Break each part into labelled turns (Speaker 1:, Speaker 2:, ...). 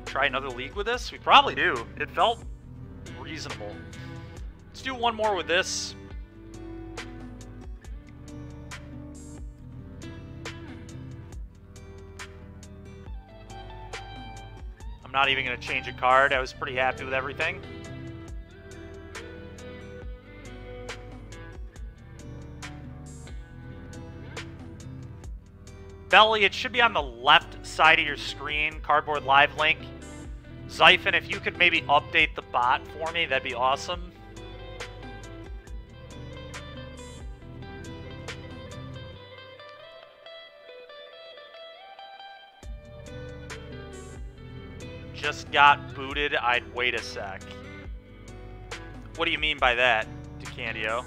Speaker 1: try another league with this? We probably do. It felt reasonable. Let's do one more with this. I'm not even going to change a card. I was pretty happy with everything. Belly, it should be on the left side of your screen, Cardboard Live link. Zyphon, if you could maybe update the bot for me, that'd be awesome. Just got booted, I'd wait a sec. What do you mean by that, DeCandio?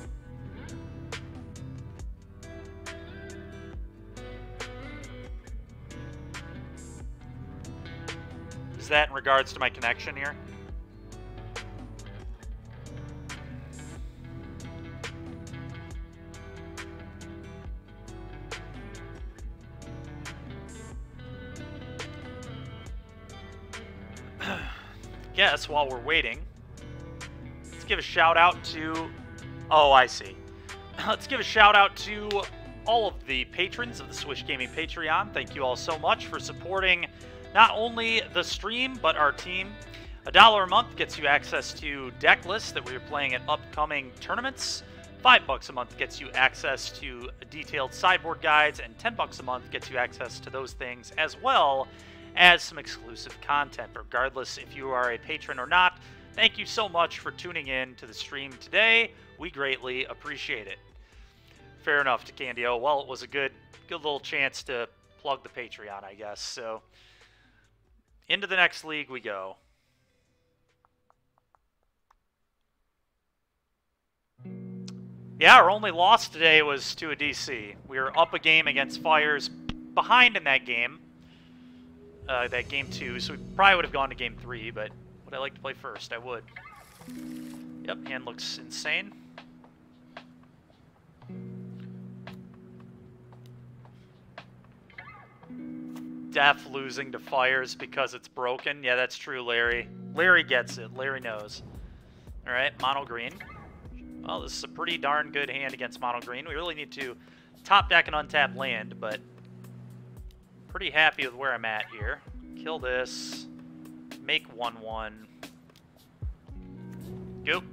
Speaker 1: Is that in regards to my connection here? Guess while we're waiting, let's give a shout out to... Oh, I see. Let's give a shout out to all of the patrons of the Swish Gaming Patreon. Thank you all so much for supporting not only the stream, but our team. $1 a month gets you access to deck lists that we're playing at upcoming tournaments. $5 a month gets you access to detailed sideboard guides, and $10 a month gets you access to those things, as well as some exclusive content. Regardless if you are a patron or not, thank you so much for tuning in to the stream today. We greatly appreciate it. Fair enough, DeCandio. Well, it was a good little chance to plug the Patreon, I guess. So, into the next league we go. Yeah, our only loss today was to a DC. We were up a game against Fires, behind in that game. That game 2, so we probably would have gone to game 3, but would I like to play first? I would. Yep, hand looks insane. Def losing to Fires because it's broken. Yeah, that's true, Larry. Larry gets it. Larry knows. Alright, mono green. Well, this is a pretty darn good hand against mono green. We really need to top deck an untapped land, but pretty happy with where I'm at here. Kill this. Make 1/1. Goop.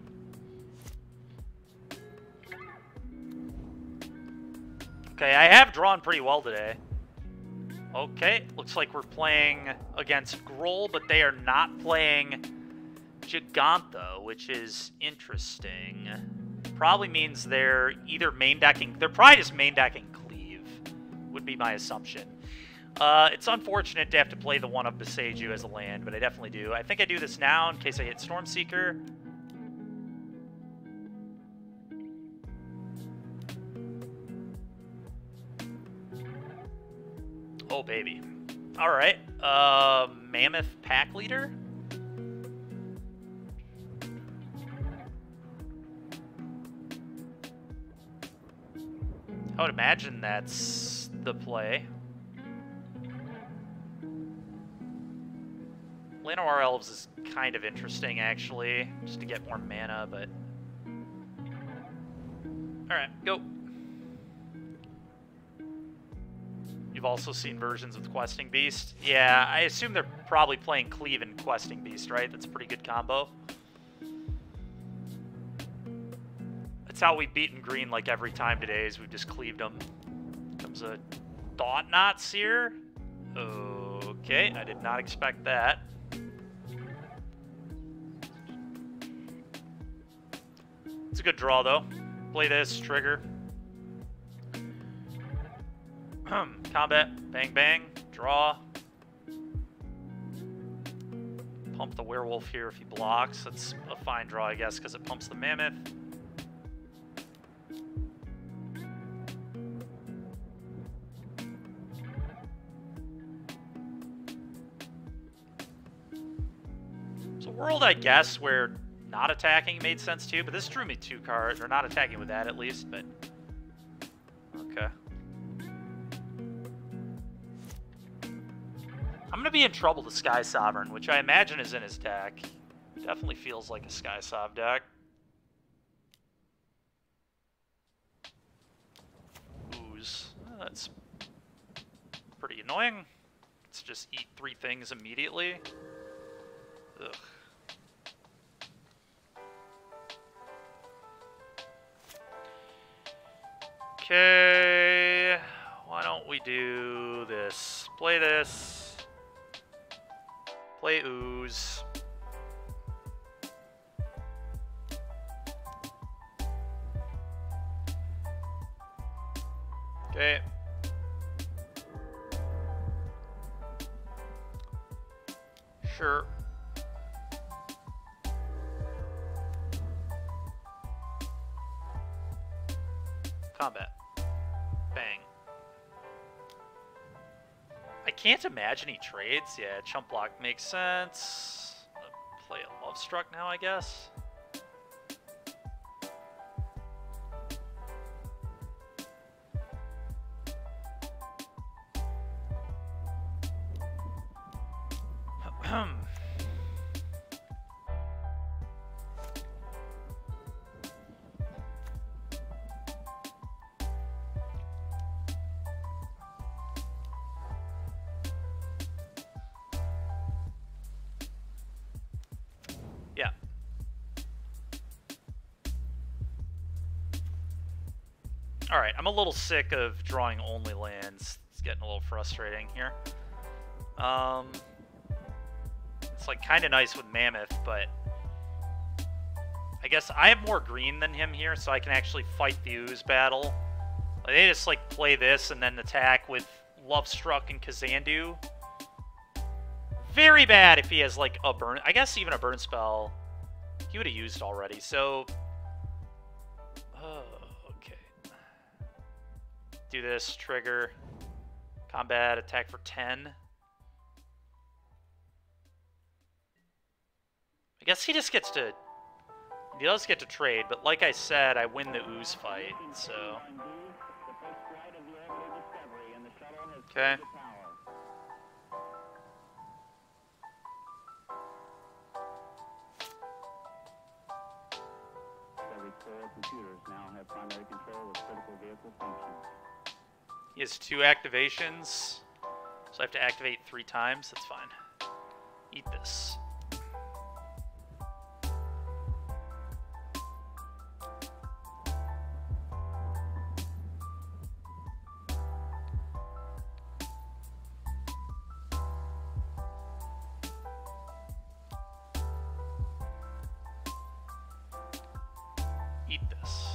Speaker 1: Okay, I have drawn pretty well today. Okay, looks like we're playing against Gruul, but they are not playing Giganta, which is interesting. Probably means they're either main decking... They're probably just main decking Cleave, would be my assumption. It's unfortunate to have to play the 1-up Beseiju as a land, but I definitely do. I think I do this now in case I hit Stormseeker. Oh, baby. Alright. Mammoth Pack Leader? I would imagine that's the play. Llanowar Elves is kind of interesting, actually, just to get more mana, but... Alright, go. You've also seen versions with Questing Beast. Yeah, I assume they're probably playing Cleave and Questing Beast, right? That's a pretty good combo. That's how we've beaten green like every time today, is we've just cleaved them. Comes a Thought Knot Seer. Okay, I did not expect that. It's a good draw, though. Play this, trigger. Combat, bang bang, draw. Pump the werewolf here if he blocks. That's a fine draw, I guess, because it pumps the mammoth. It's a world, I guess, where not attacking made sense too, but this drew me 2 cards, or not attacking with that at least, but okay. I'm gonna be in trouble to Sky Sovereign, which I imagine is in his deck. Definitely feels like a Sky Sov deck. Ooze. That's pretty annoying. Let's just eat 3 things immediately. Ugh. Okay, why don't we do this? Play this. Play Ooze. Okay. Sure. Combat. Bang. I can't imagine he trades. Yeah, chump block makes sense. Play a Love Struck now, I guess. Yeah. Alright, I'm a little sick of drawing only lands. It's getting a little frustrating here. It's like kind of nice with Mammoth, but I guess I have more green than him here, so I can actually fight the Ooze battle. Like, they just like play this and then attack with Love Struck and Kazandu. Very bad if he has like a burn. I guess even a burn spell he would have used already. So, okay. Do this, trigger, combat, attack for 10. I guess he just gets to, he does get to trade, but like I said, I win the Ooze fight, so. Okay.
Speaker 2: Computers now have primary control of critical vehicle functions.
Speaker 1: He has 2 activations, so I have to activate 3 times. That's fine. Eat this. Eat this.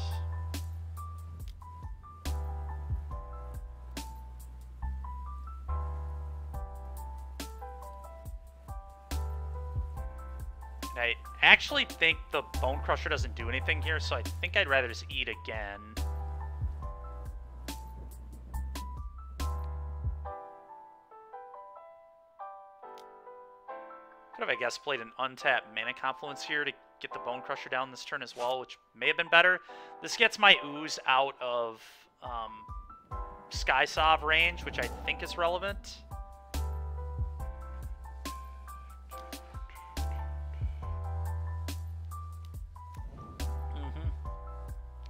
Speaker 1: And I actually think the Bone Crusher doesn't do anything here, so I think I'd rather just eat again. Could have, I guess, played an untapped Mana Confluence here to get the Bone Crusher down this turn as well, which may have been better. This gets my Ooze out of Sky Sov range, which I think is relevant.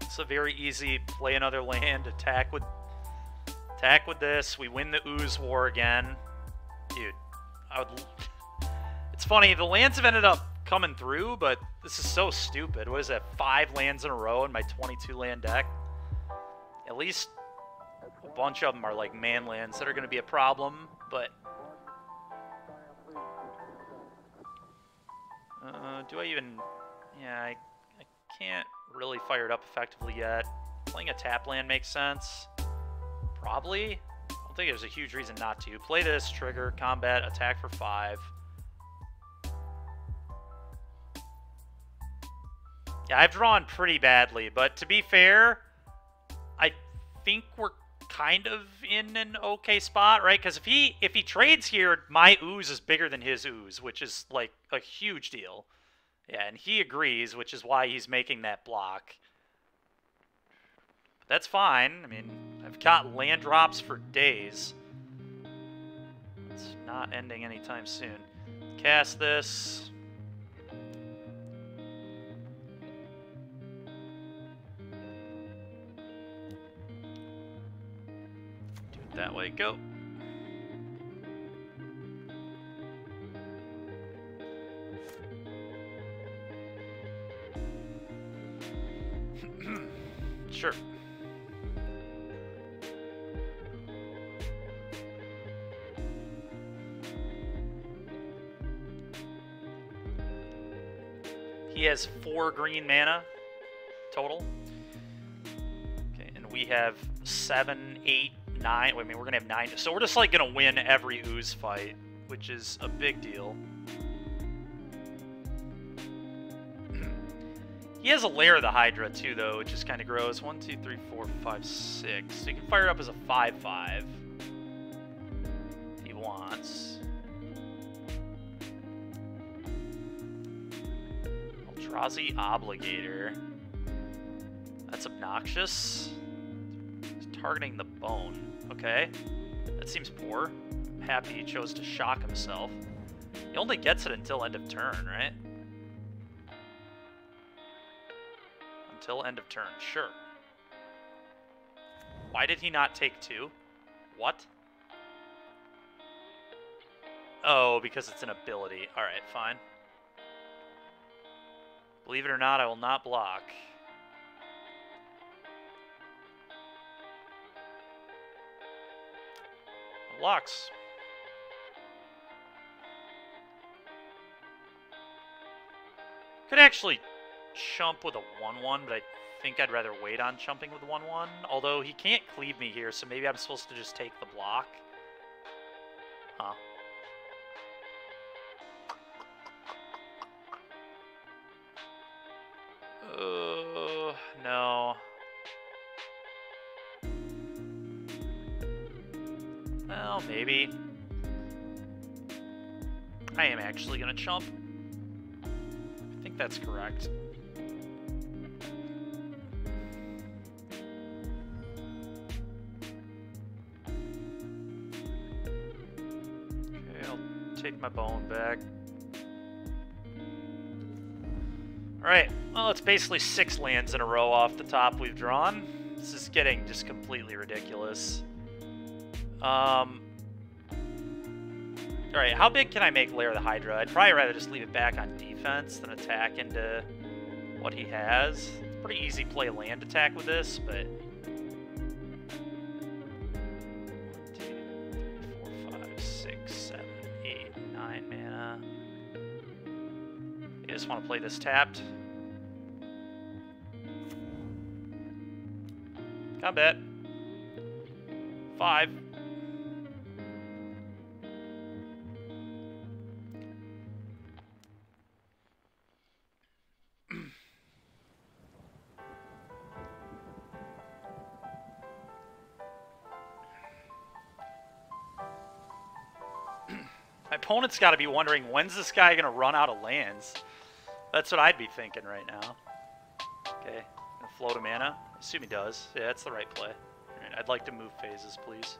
Speaker 1: It's a very easy play another land, attack with this. We win the Ooze war again. Dude, I would... It's funny, the lands have ended up coming through, but this is so stupid. What is that, 5 lands in a row in my 22 land deck? At least a bunch of them are like man lands that are going to be a problem, but do I even... Yeah, I can't really fire it up effectively yet. Playing a tap land makes sense. Probably. I don't think there's a huge reason not to. Play this, trigger, combat, attack for 5. Yeah, I've drawn pretty badly, but to be fair, I think we're kind of in an okay spot, right? Because if he trades here, my Ooze is bigger than his Ooze, which is like a huge deal. Yeah, and he agrees, which is why he's making that block. But that's fine. I mean, I've got land drops for days. It's not ending anytime soon. Cast this. Do it that way. Go. Sure. He has 4 green mana total. Okay, and we have 7, 8, 9. Wait, I mean, we're gonna have 9. So we're just like gonna win every ooze fight, which is a big deal. He has a Lair of the Hydra too, though, which is kind of gross. 1, 2, 3, 4, 5, 6. So you can fire it up as a 5/5 if he wants. Eldrazi Obligator. That's obnoxious. He's targeting the bone. Okay. That seems poor. I'm happy he chose to shock himself. He only gets it until end of turn, right? Until end of turn, sure. Why did he not take 2? What? Oh, because it's an ability. Alright, fine. Believe it or not, I will not block. Blocks. Could actually chump with a 1/1, but I think I'd rather wait on chumping with 1/1. Although he can't cleave me here, so maybe I'm supposed to just take the block. Huh. No. Well, maybe. I am actually gonna chump. I think that's correct. Okay, I'll take my bone back. Alright, well, it's basically 6 lands in a row off the top we've drawn. This is getting just completely ridiculous. Alright, how big can I make Lair of the Hydra? I'd probably rather just leave it back on defense than attack into what he has. It's pretty easy play land attack with this, but... 1, 2, 3, 4, 5, 6, 7, 8, 9 mana. You just want to play this tapped. Combat. 5. My opponent's got to be wondering, when's this guy going to run out of lands? That's what I'd be thinking right now. Okay, gonna float a mana. Assume he does. Yeah, that's the right play. Alright, I'd like to move phases, please.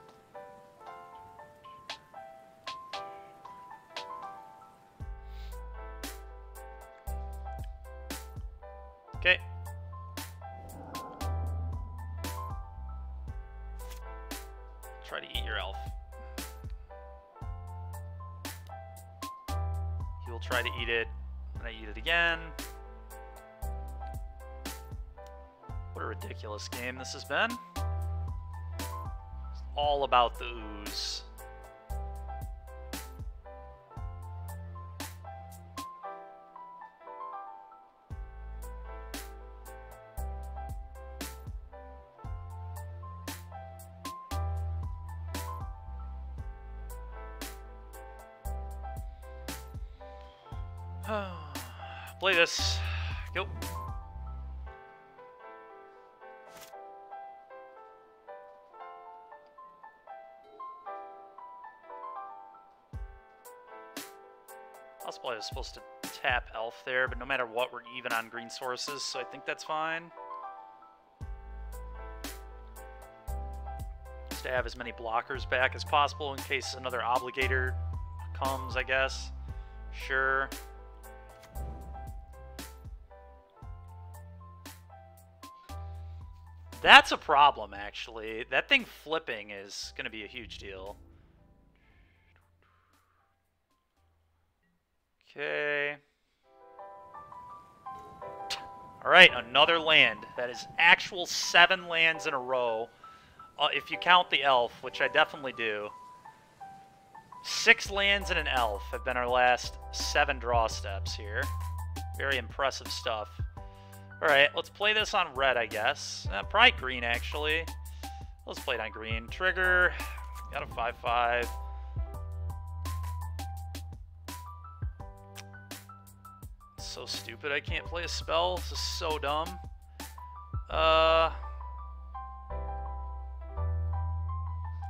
Speaker 1: Okay. Try to eat your elf. He will try to eat it, and I eat it again. What a ridiculous game this has been. It's all about the ooze. Play this. Go. Possibly I was supposed to tap elf there, but no matter what, we're even on green sources, so I think that's fine. Just to have as many blockers back as possible in case another obligator comes, I guess. Sure. That's a problem, actually. That thing flipping is going to be a huge deal. Okay. Alright, another land. That is actual 7 lands in a row. If you count the elf, which I definitely do. 6 lands and an elf have been our last 7 draw steps here. Very impressive stuff. Alright, let's play this on red, I guess. Probably green, actually. Let's play it on green. Trigger. Got a 5/5. So stupid I can't play a spell. This is so dumb.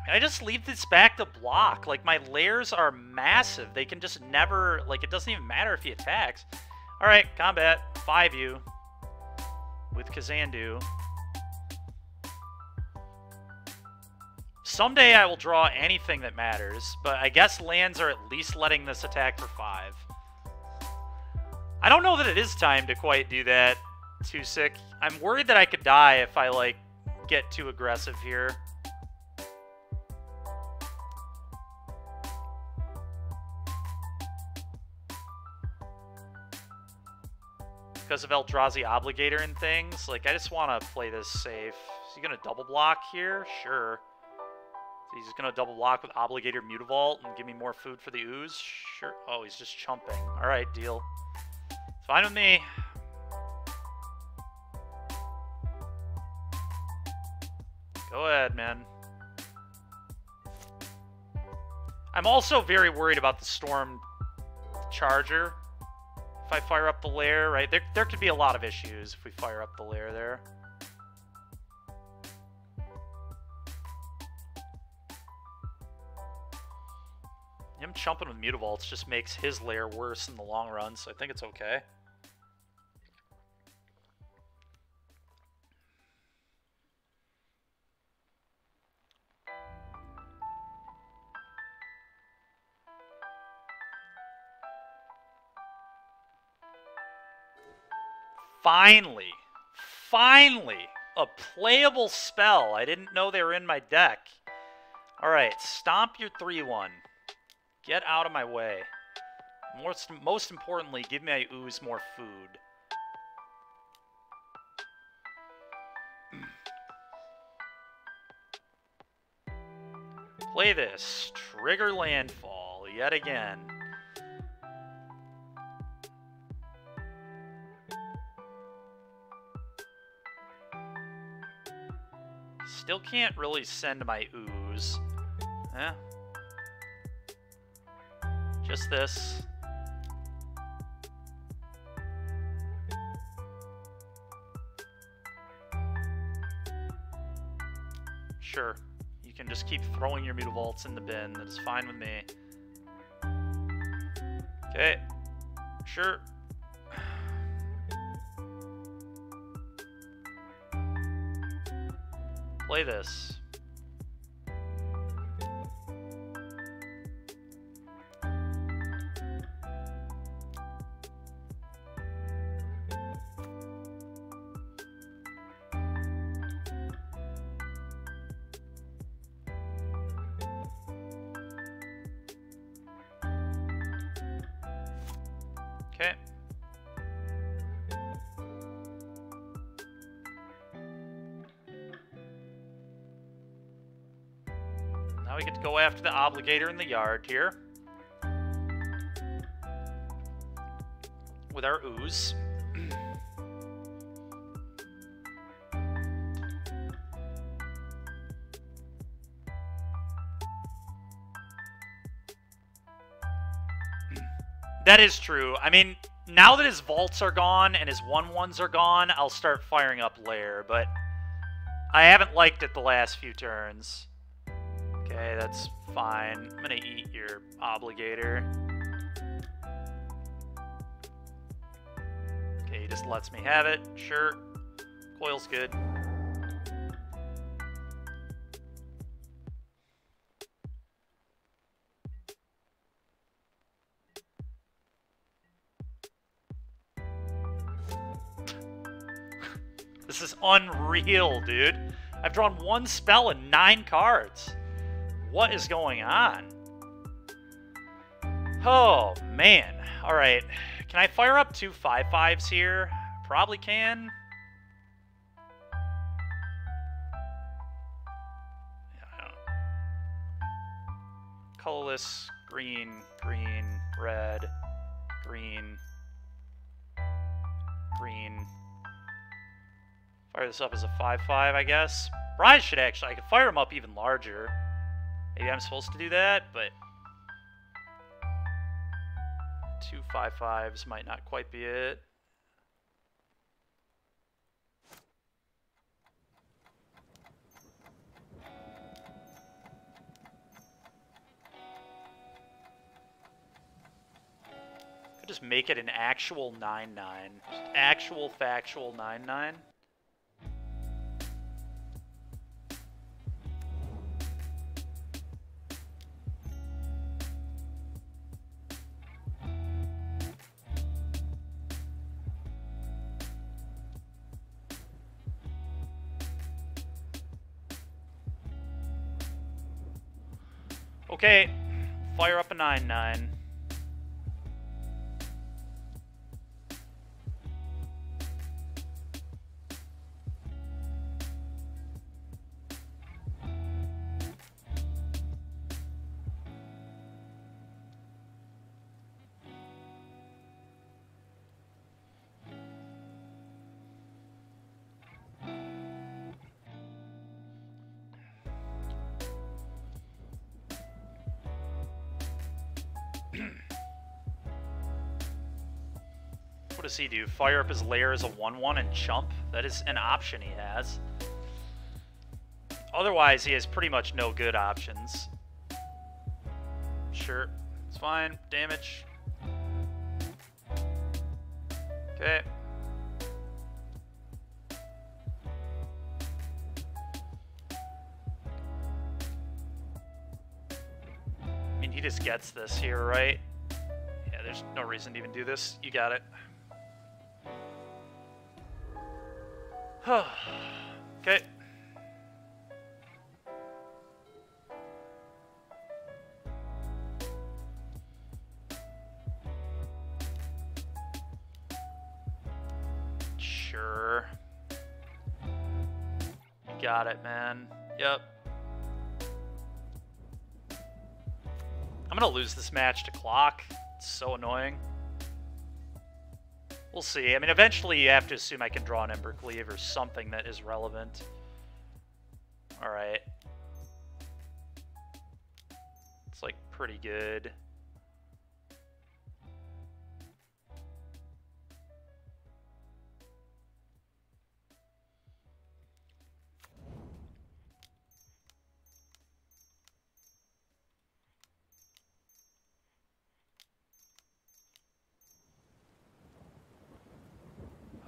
Speaker 1: Can I just leave this back to block? Like, my lairs are massive. They can just never... Like, it doesn't even matter if he attacks. Alright, combat. 5U. With Kazandu. Someday I will draw anything that matters, but I guess lands are at least letting this attack for 5. I don't know that it is time to quite do that, Too Sick. I'm worried that I could die if I, like, get too aggressive here. Because of Eldrazi Obligator and things. Like, I just want to play this safe. Is he going to double block here? Sure. So he's just going to double block with Obligator Mutavault and give me more food for the ooze? Sure. Oh, he's just chumping. Alright, deal. It's fine with me. Go ahead, man. I'm also very worried about the Storm Charger. If I fire up the lair, right? There could be a lot of issues if we fire up the lair there. Him chumping with Mutavaults just makes his lair worse in the long run, so I think it's okay. Finally, a playable spell. I didn't know they were in my deck. Alright, stomp your 3/1. Get out of my way. Most importantly, give my ooze more food. Play this. Trigger landfall yet again. Still can't really send my ooze. Eh. Just this. Sure. You can just keep throwing your Mutavaults in the bin. That is fine with me. Okay. Sure. Play this. Okay. Now we get to go after the Obligator in the yard here. With our ooze. That is true. I mean, now that his vaults are gone and his 1/1s are gone, I'll start firing up Lair, but I haven't liked it the last few turns. Okay, that's fine. I'm gonna eat your Obligator. Okay, he just lets me have it. Sure. Coil's good. This is unreal, dude. I've drawn 1 spell and 9 cards. What is going on? Oh, man. Alright. Can I fire up 2 5/5s here? Probably can. Colorless, green, green, red, green, green. Fire this up as a 5/5, I guess. Brian should actually, I could fire him up even larger. Maybe I'm supposed to do that, but 2 5/5s might not quite be it. Just make it an actual 9/9. Actual factual 9/9. Okay, fire up a 9/9. What does he do? Fire up his lair as a 1/1 and chump? That is an option he has. Otherwise, he has pretty much no good options. Sure, it's fine. Damage. Okay. I mean, he just gets this here, right? Yeah, there's no reason to even do this. You got it. Okay. Sure. You got it, man. Yep. I'm gonna lose this match to clock. It's so annoying. We'll see. I mean, eventually you have to assume I can draw an Embercleave or something that is relevant. Alright. It's, like, pretty good.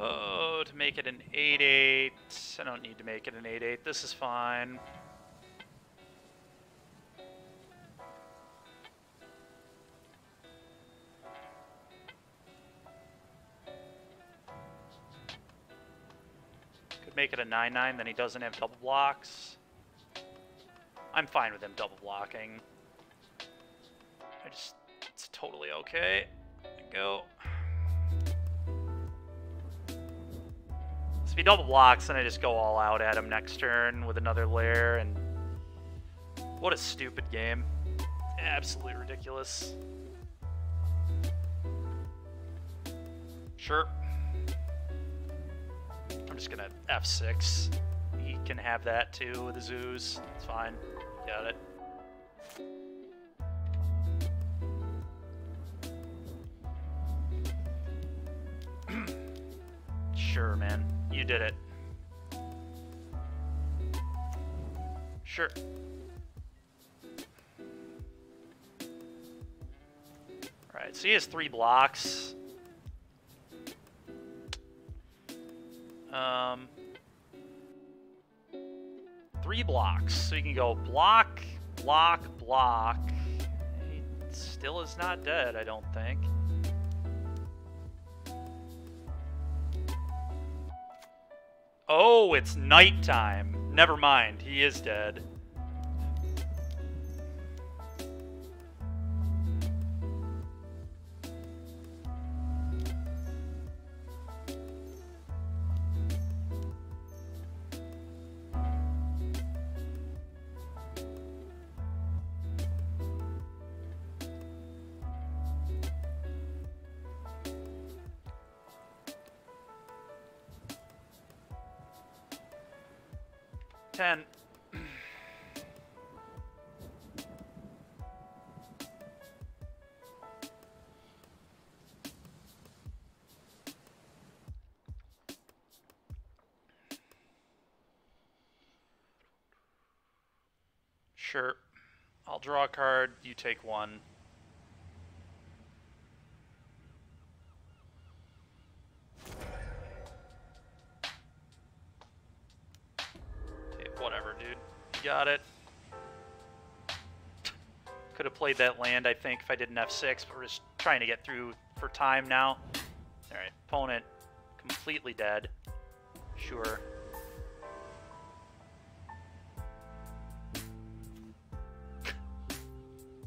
Speaker 1: Oh, to make it an 8/8. I don't need to make it an 8/8. This is fine. Could make it a 9/9, then he doesn't have double blocks. I'm fine with him double blocking. It's totally okay. There you go. So if he double blocks, then I just go all out at him next turn with another lair, and what a stupid game. Absolutely ridiculous. Sure. I'm just gonna F6. He can have that too with the Zoos. It's fine. Got it. Sure, man. You did it. Sure. Alright, so he has 3 blocks. 3 blocks. So you can go block, block, block. He still is not dead, I don't think. Oh, it's nighttime. Never mind, he is dead. Sure. I'll draw a card, you take one. Okay, whatever, dude. You got it. Could have played that land, I think, if I didn't F6, but we're just trying to get through for time now. Alright, opponent completely dead. Sure.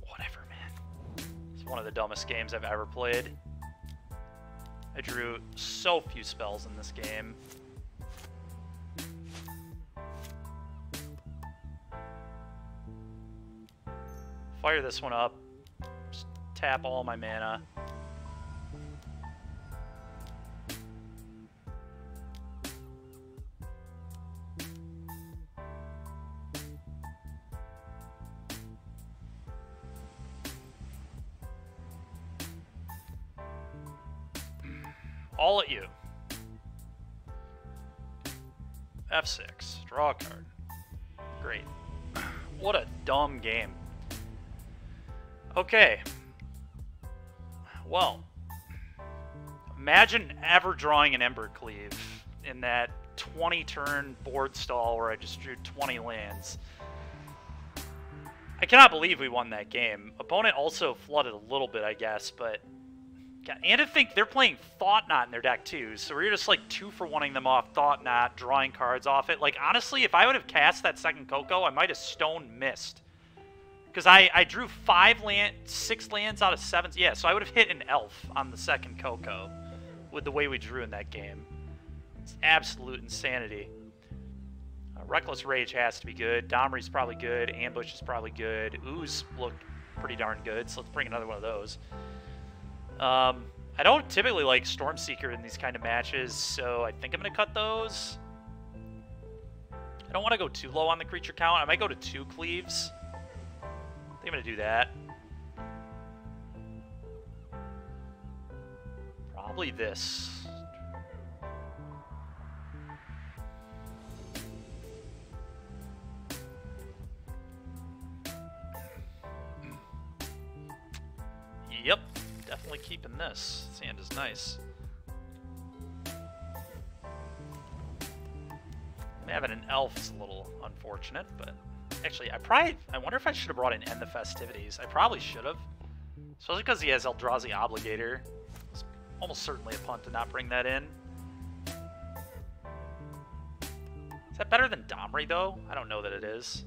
Speaker 1: Whatever, man. It's one of the dumbest games I've ever played. I drew so few spells in this game. Fire this one up. Just tap all my mana. All at you. F6. Draw a card. Great. What a dumb game. Okay. Well, imagine ever drawing an Embercleave in that 20-turn board stall where I just drew 20 lands. I cannot believe we won that game. Opponent also flooded a little bit, I guess, but... God, and to think they're playing Thought Knot in their deck, too, so we're just, like, 2 for 1ing them off Thought Knot, drawing cards off it. Like, honestly, if I would have cast that second Coco, I might have stone missed. Because I drew 6 lands out of 7. Yeah, so I would have hit an elf on the second Coco with the way we drew in that game. It's absolute insanity. Reckless Rage has to be good. Domri's probably good. Ambush is probably good. Ooze looked pretty darn good, so let's bring another one of those. I don't typically like Stormseeker in these kind of matches, so I think I'm going to cut those. I don't want to go too low on the creature count. I might go to 2 Cleaves. I think I'm going to do that. Probably this. Yep, definitely keeping this. This hand is nice. Having an elf is a little unfortunate, but actually, I wonder if I should have brought in End the Festivities. I probably should have, especially because he has Eldrazi Obligator. It's almost certainly a punt to not bring that in. Is that better than Domri, though? I don't know that it is.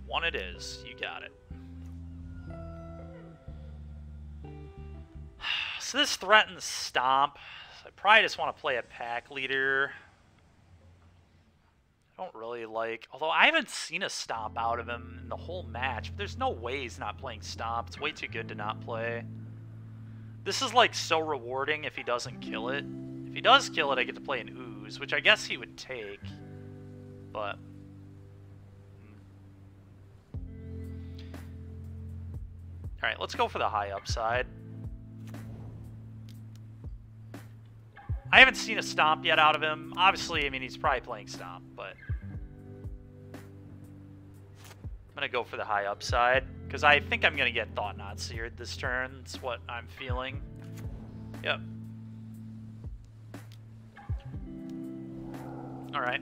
Speaker 1: One it is. You got it. So this threatens Stomp. So I probably just want to play a Pack Leader. I don't really like... Although I haven't seen a Stomp out of him in the whole match. But there's no way he's not playing Stomp. It's way too good to not play. This is like so rewarding if he doesn't kill it. If he does kill it, I get to play an Ooze, which I guess he would take. But... Alright, let's go for the high upside. I haven't seen a Stomp yet out of him. Obviously, I mean, he's probably playing Stomp, but... I'm going to go for the high upside, because I think I'm going to get Thought Knot Seared this turn. That's what I'm feeling. Yep. Alright.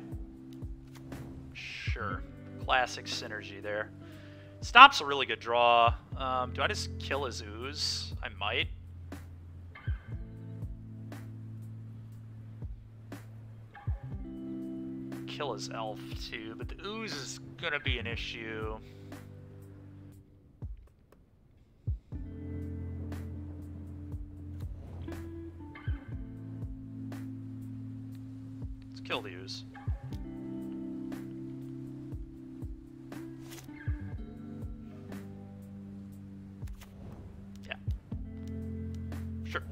Speaker 1: Sure. Classic synergy there. Stop's a really good draw. Do I just kill his ooze? I might. Kill his elf too, but the ooze is gonna be an issue. Let's kill the ooze. Yeah. Sure.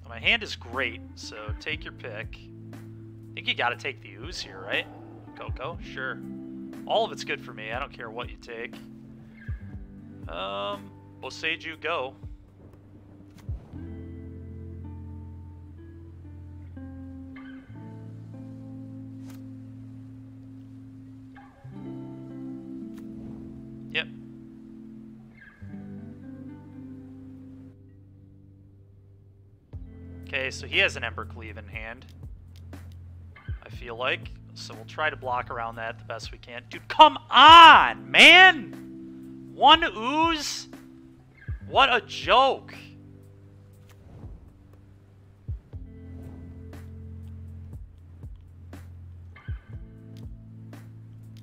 Speaker 1: My hand is great, so take your pick. I think you gotta take the ooze here, right? Coco? Sure. All of it's good for me. I don't care what you take. Boseiju, go. Yep. Okay, so he has an Embercleave in hand. I feel like. So we'll try to block around that the best we can. Dude, come on, man! One ooze? What a joke.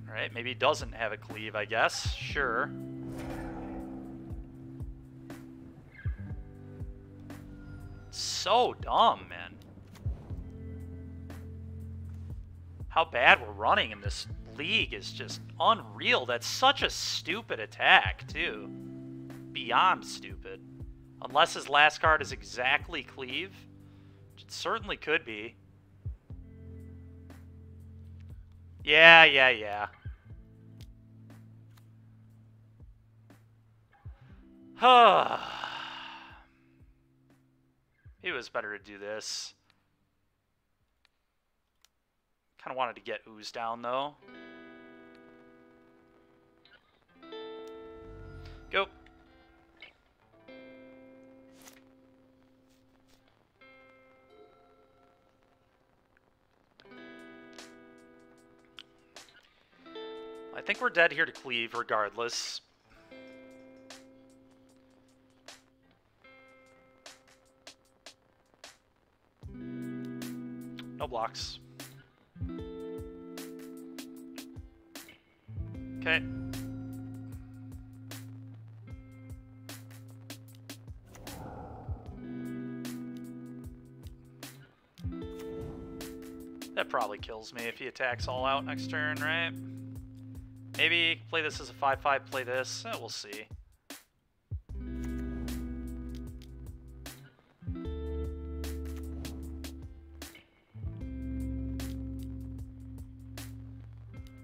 Speaker 1: Alright, maybe he doesn't have a cleave, I guess. Sure. So dumb, man. How bad we're running in this league is just unreal. That's such a stupid attack, too. Beyond stupid. Unless his last card is exactly Cleave. Which it certainly could be. Yeah. It was better to do this. Kind of wanted to get ooze down, though. Go. I think we're dead here to cleave, regardless. No blocks. Okay. That probably kills me if he attacks all out next turn, right? Maybe play this as a 5/5, play this. We'll see.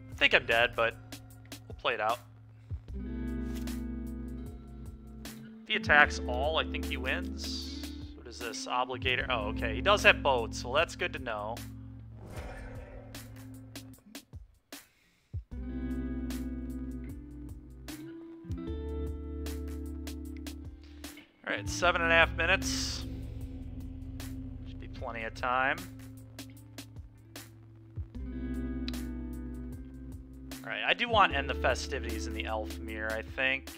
Speaker 1: I think I'm dead, but we'll play it out. If he attacks all, I think he wins. What is this? Obligator. Oh, okay. He does have boats, so that's good to know. Alright, 7.5 minutes. Should be plenty of time. Alright, I do want to end the festivities in the elf mirror, I think.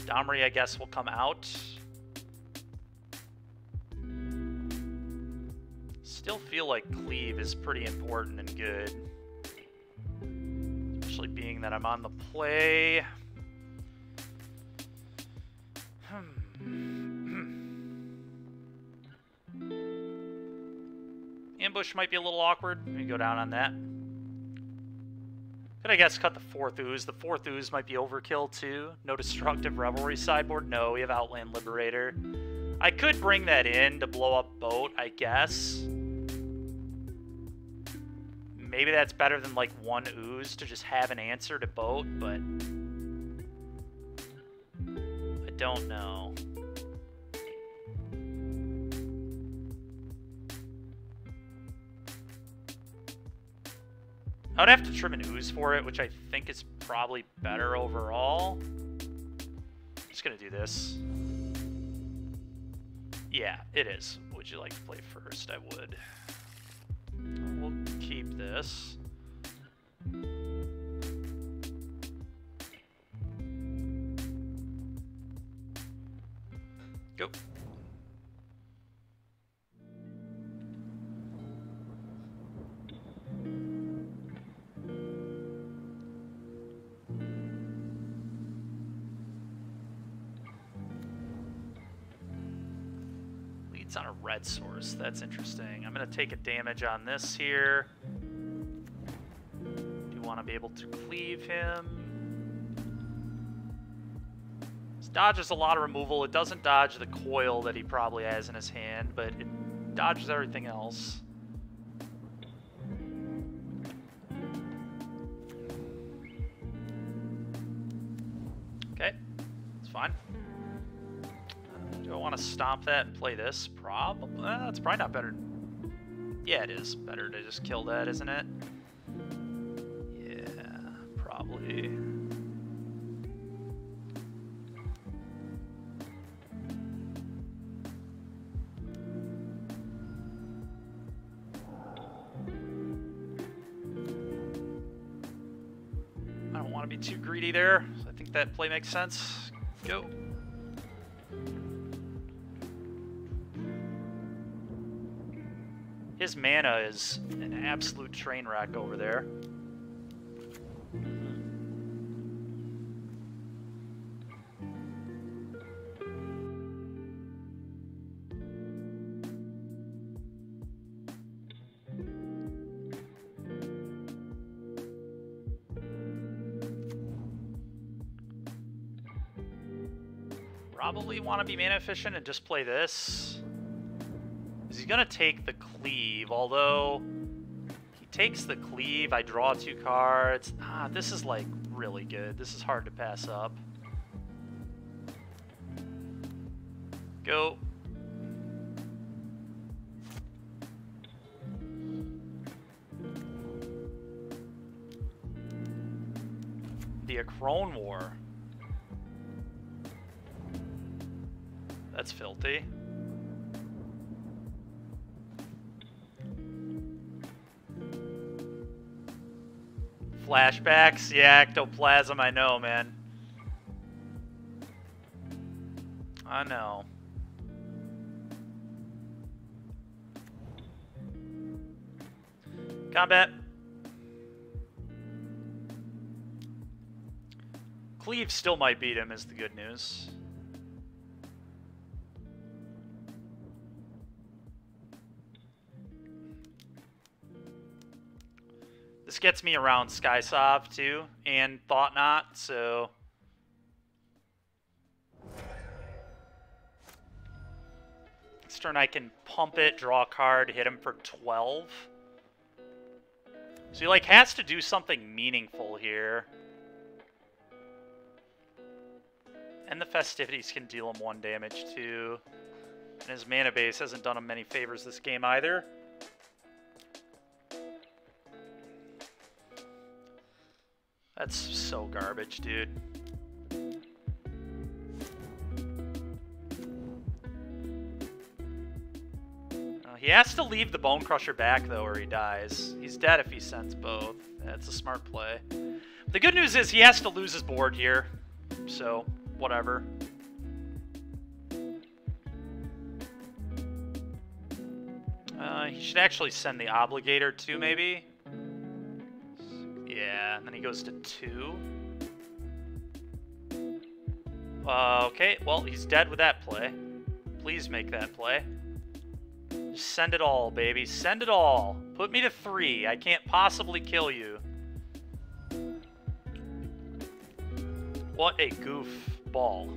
Speaker 1: Domri, I guess, will come out. Still feel like Cleave is pretty important and good. Especially being that I'm on the play. Ambush might be a little awkward. Let me go down on that. Could I guess cut the 4th ooze? The 4th ooze might be overkill too. No Destructive Revelry sideboard? No, we have Outland Liberator. I could bring that in to blow up boat, I guess. Maybe that's better than like 1 ooze to just have an answer to boat, but I don't know. I would have to trim an ooze for it, which I think is probably better overall. I'm just gonna do this. Yeah, it is. Would you like to play first? I would. We'll keep this. Go. Leads on a red source. That's interesting. I'm going to take a damage on this here. Do want to be able to cleave him. This dodges a lot of removal. It doesn't dodge the coil that he probably has in his hand, but it dodges everything else. Okay, it's fine. Do I want to stomp that and play this? Probably. It's probably not better. Yeah, it is better to just kill that, isn't it? Yeah, probably. I don't want to be too greedy there. So I think that play makes sense. Go. His mana is an absolute train wreck over there. Probably want to be mana efficient and just play this. He's going to take the cleave, although he takes the cleave, I draw 2 cards. This is like really good. This is hard to pass up. Go. The Acrone War. That's filthy. Flashbacks? Yeah, ectoplasm, I know, man. I know. Combat. Cleave still might beat him, is the good news. This gets me around Skysov too, and Thought Knot, so this turn I can pump it, draw a card, hit him for 12. So he like has to do something meaningful here. And the Festivities can deal him 1 damage too. And his mana base hasn't done him many favors this game either. That's so garbage, dude. He has to leave the Bone Crusher back, though, or he dies. He's dead if he sends both. That's a smart play. The good news is he has to lose his board here. So, whatever. He should actually send the Obligator, too, maybe. Yeah, and then he goes to 2. Okay, well, he's dead with that play. Please make that play. Just send it all, baby. Send it all. Put me to 3. I can't possibly kill you. What a goofball.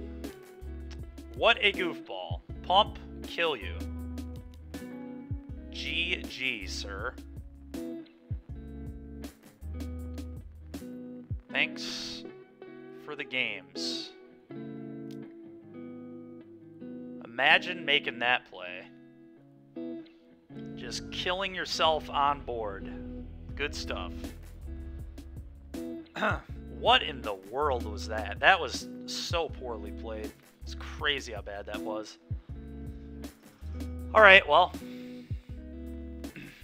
Speaker 1: What a goofball. Pump, kill you. GG, sir. Thanks for the games. Imagine making that play. Just killing yourself on board. Good stuff. What in the world was that? That was so poorly played. It's crazy how bad that was. Alright, well.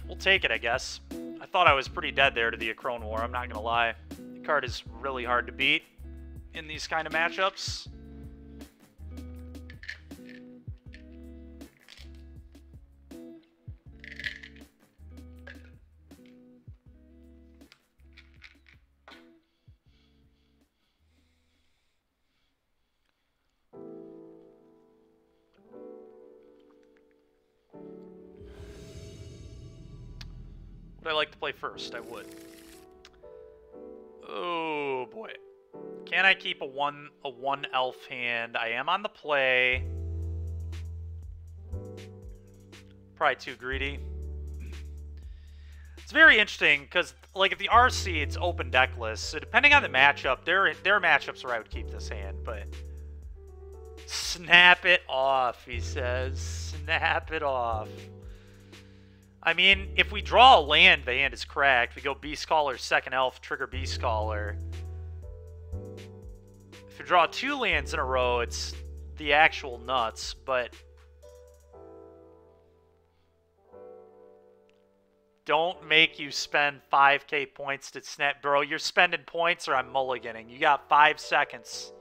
Speaker 1: We'll take it, I guess. I thought I was pretty dead there to the Acrone War, I'm not gonna lie. The card is really hard to beat in these kind of matchups. I like to play first, I would. Oh boy. Can I keep a one elf hand? I am on the play. Probably too greedy. It's very interesting because, like, if the RC, it's open deck list, so depending on the matchup, there are matchups where I would keep this hand, but snap it off, he says. Snap it off. I mean, if we draw a land, the hand is cracked. We go Beast Caller, second elf, trigger Beast Caller. If we draw 2 lands in a row, it's the actual nuts, but don't make you spend 5k points to snap. Bro, you're spending points or I'm mulliganing. You got 5 seconds.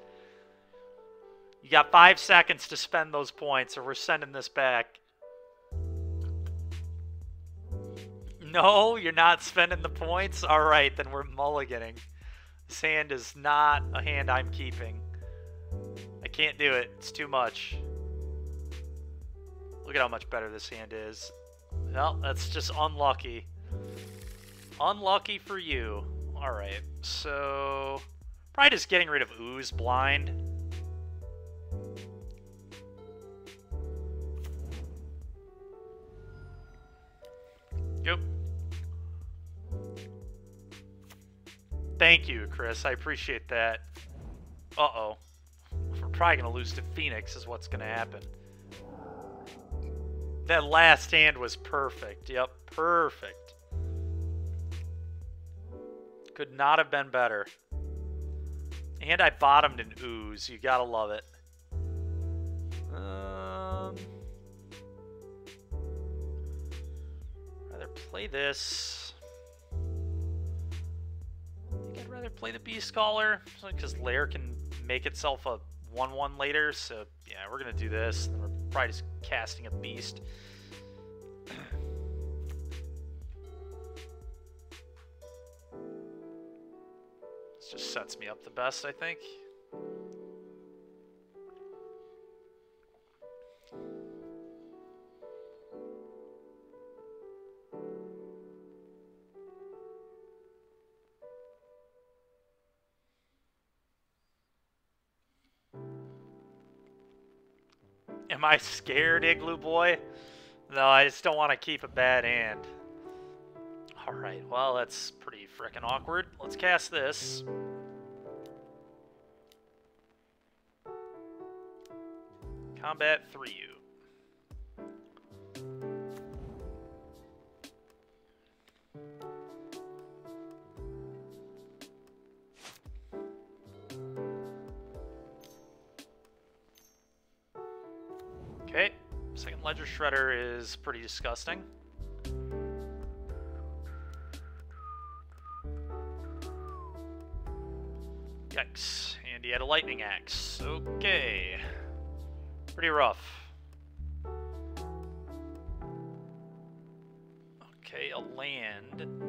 Speaker 1: You got 5 seconds to spend those points or we're sending this back. No, you're not spending the points? Alright, then we're mulliganing. This hand is not a hand I'm keeping. I can't do it. It's too much. Look at how much better this hand is. Well, that's just unlucky. Unlucky for you. Alright, so probably just getting rid of Ooze Blind. Yep. Thank you, Chris. I appreciate that. Uh-oh. We're probably going to lose to Phoenix is what's going to happen. That last hand was perfect. Yep, perfect. Could not have been better. And I bottomed an Ooze. You gotta love it. Rather play this. I think I'd rather play the Beast Scholar, because Lair can make itself a 1/1 later. So yeah, we're gonna do this. And we're probably just casting a Beast. This just sets me up the best, I think. Am I scared, Igloo Boy? No, I just don't want to keep a bad hand. Alright, well, that's pretty frickin' awkward. Let's cast this. Combat 3U. Okay, second Ledger Shredder is pretty disgusting. Yikes, and he had a lightning axe. Okay, pretty rough. Okay, a land.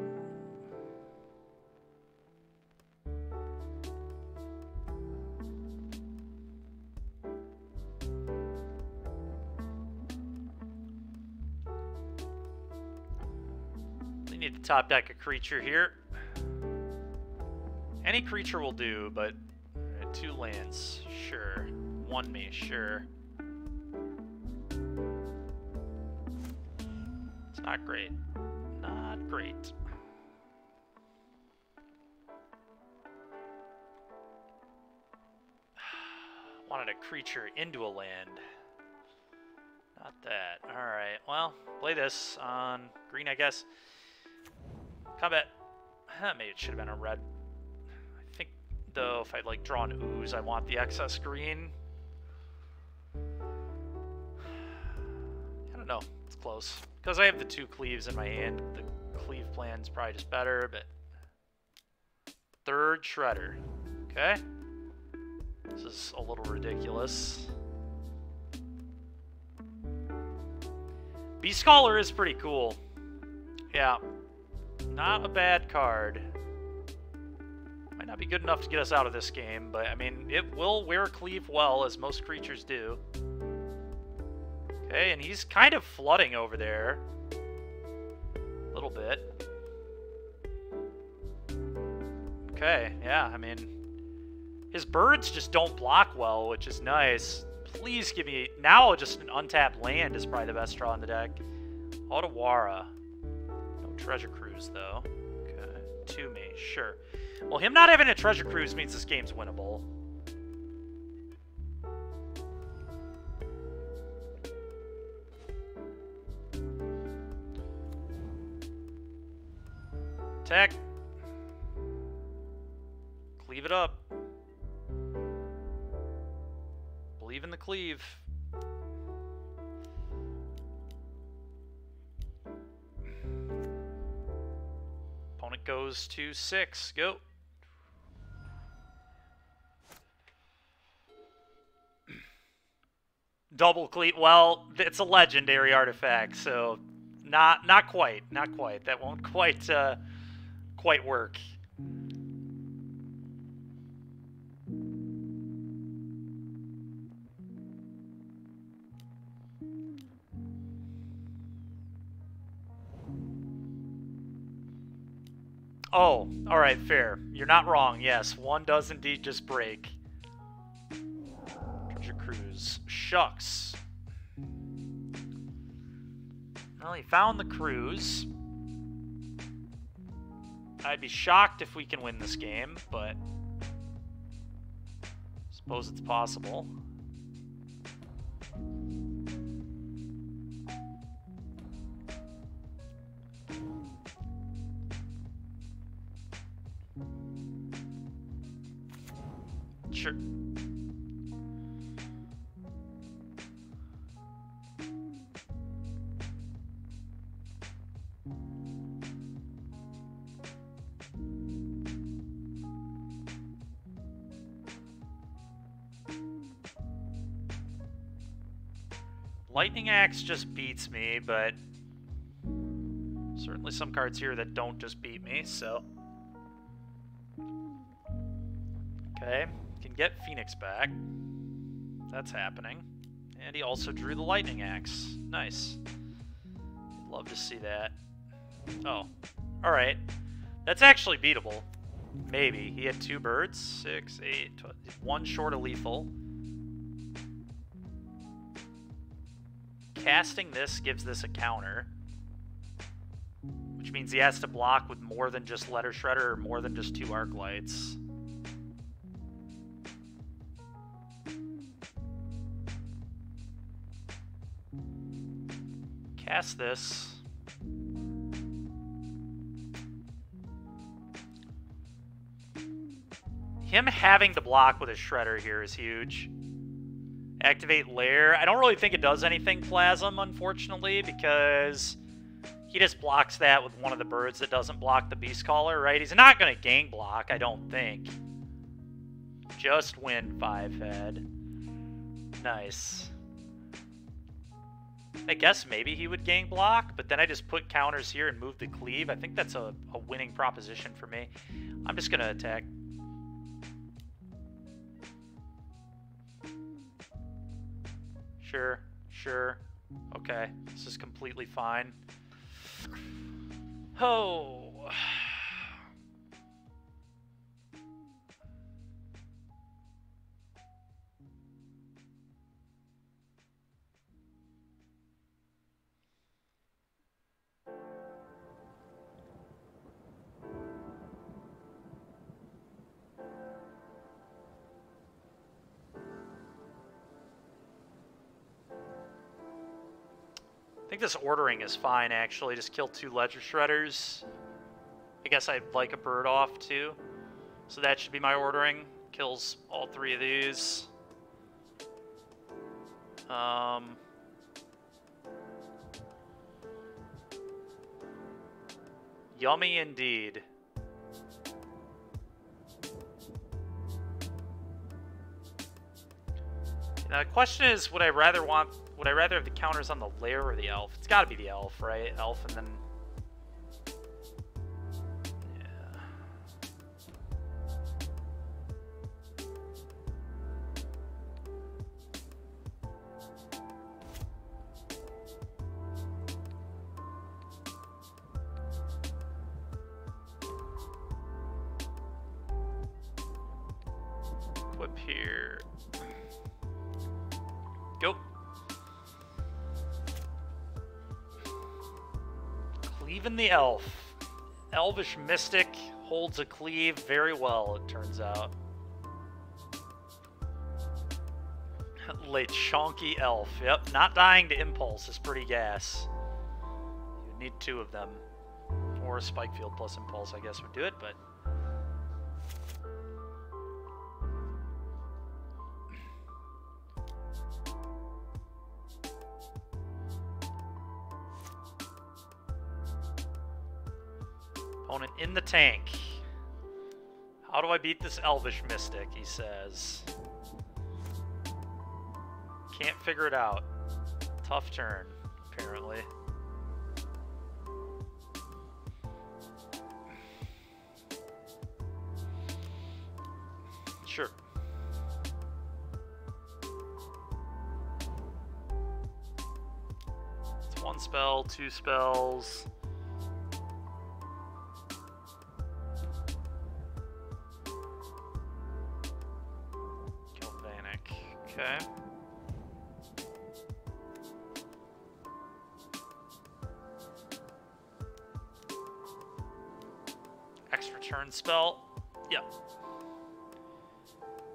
Speaker 1: Need to top deck a creature here. Any creature will do, but 2 lands, sure. 1 me, sure. It's not great. Not great. Wanted a creature into a land. Not that. Alright, well, play this on green, I guess. Combat. Maybe it should have been a red. I think, though, if I'd like draw an Ooze, I want the excess green. I don't know. It's close. Because I have the 2 cleaves in my hand, the cleave plan's probably just better, but... Third Shredder. Okay. This is a little ridiculous. Beast Scholar is pretty cool. Yeah. Not a bad card. Might not be good enough to get us out of this game, but I mean, it will wear Cleave well, as most creatures do. Okay, and he's kind of flooding over there. A little bit. Okay, yeah, I mean, his birds just don't block well, which is nice. Please give me... Now just an untapped land is probably the best draw in the deck. Otawara. No treasure cruise, though. Okay, to me, sure. Well, him not having a treasure cruise means this game's winnable. Attack. Cleave it up. Believe in the cleave. Opponent goes to 6. Go. Double cleave. Well, it's a legendary artifact, so not quite. Not quite. That won't quite work. Oh, alright, fair. You're not wrong, yes. One does indeed just break. Treasure cruise. Shucks. Well, he found the cruise. I'd be shocked if we can win this game, but I suppose it's possible. Sure. Lightning Axe just beats me, but certainly some cards here that don't just beat me, so... Okay, can get Phoenix back. That's happening. And he also drew the Lightning Axe. Nice. Love to see that. Oh, alright. That's actually beatable. Maybe. He had 2 birds. 6, 8, 12, 1 short of lethal. Casting this gives this a counter, which means he has to block with more than just Letter Shredder or more than just 2 Arc Lights. Cast this. Him having to block with a Shredder here is huge. Activate Lair. I don't really think it does anything Plasm, unfortunately, because he just blocks that with one of the birds that doesn't block the Beast Caller, right? He's not going to gang block, I don't think. Just win 5 head. Nice. I guess maybe he would gang block, but then I just put counters here and move the cleave. I think that's a winning proposition for me. I'm just going to attack. Sure, sure. Okay, this is completely fine. Oh. I think this ordering is fine, actually. Just kill 2 Ledger Shredders. I guess I'd like a bird off, too. So that should be my ordering. Kills all 3 of these. Yummy indeed. Now the question is, would I rather have the counters on the Lair or the Elf? It's gotta be the Elf, right? Elf and then... Yeah. equip here. Go. Cleaving the elf. Elvish Mystic holds a cleave very well, it turns out. Lechonky Elf. Yep, not dying to Impulse is pretty gas. You need 2 of them. Or Spike Field plus Impulse, I guess, would do it, but... Opponent in the tank. How do I beat this Elvish Mystic, he says. Can't figure it out. Tough turn, apparently. Sure. It's 1 spell, 2 spells. Galvanic. Okay. Extra turn spell. Yep.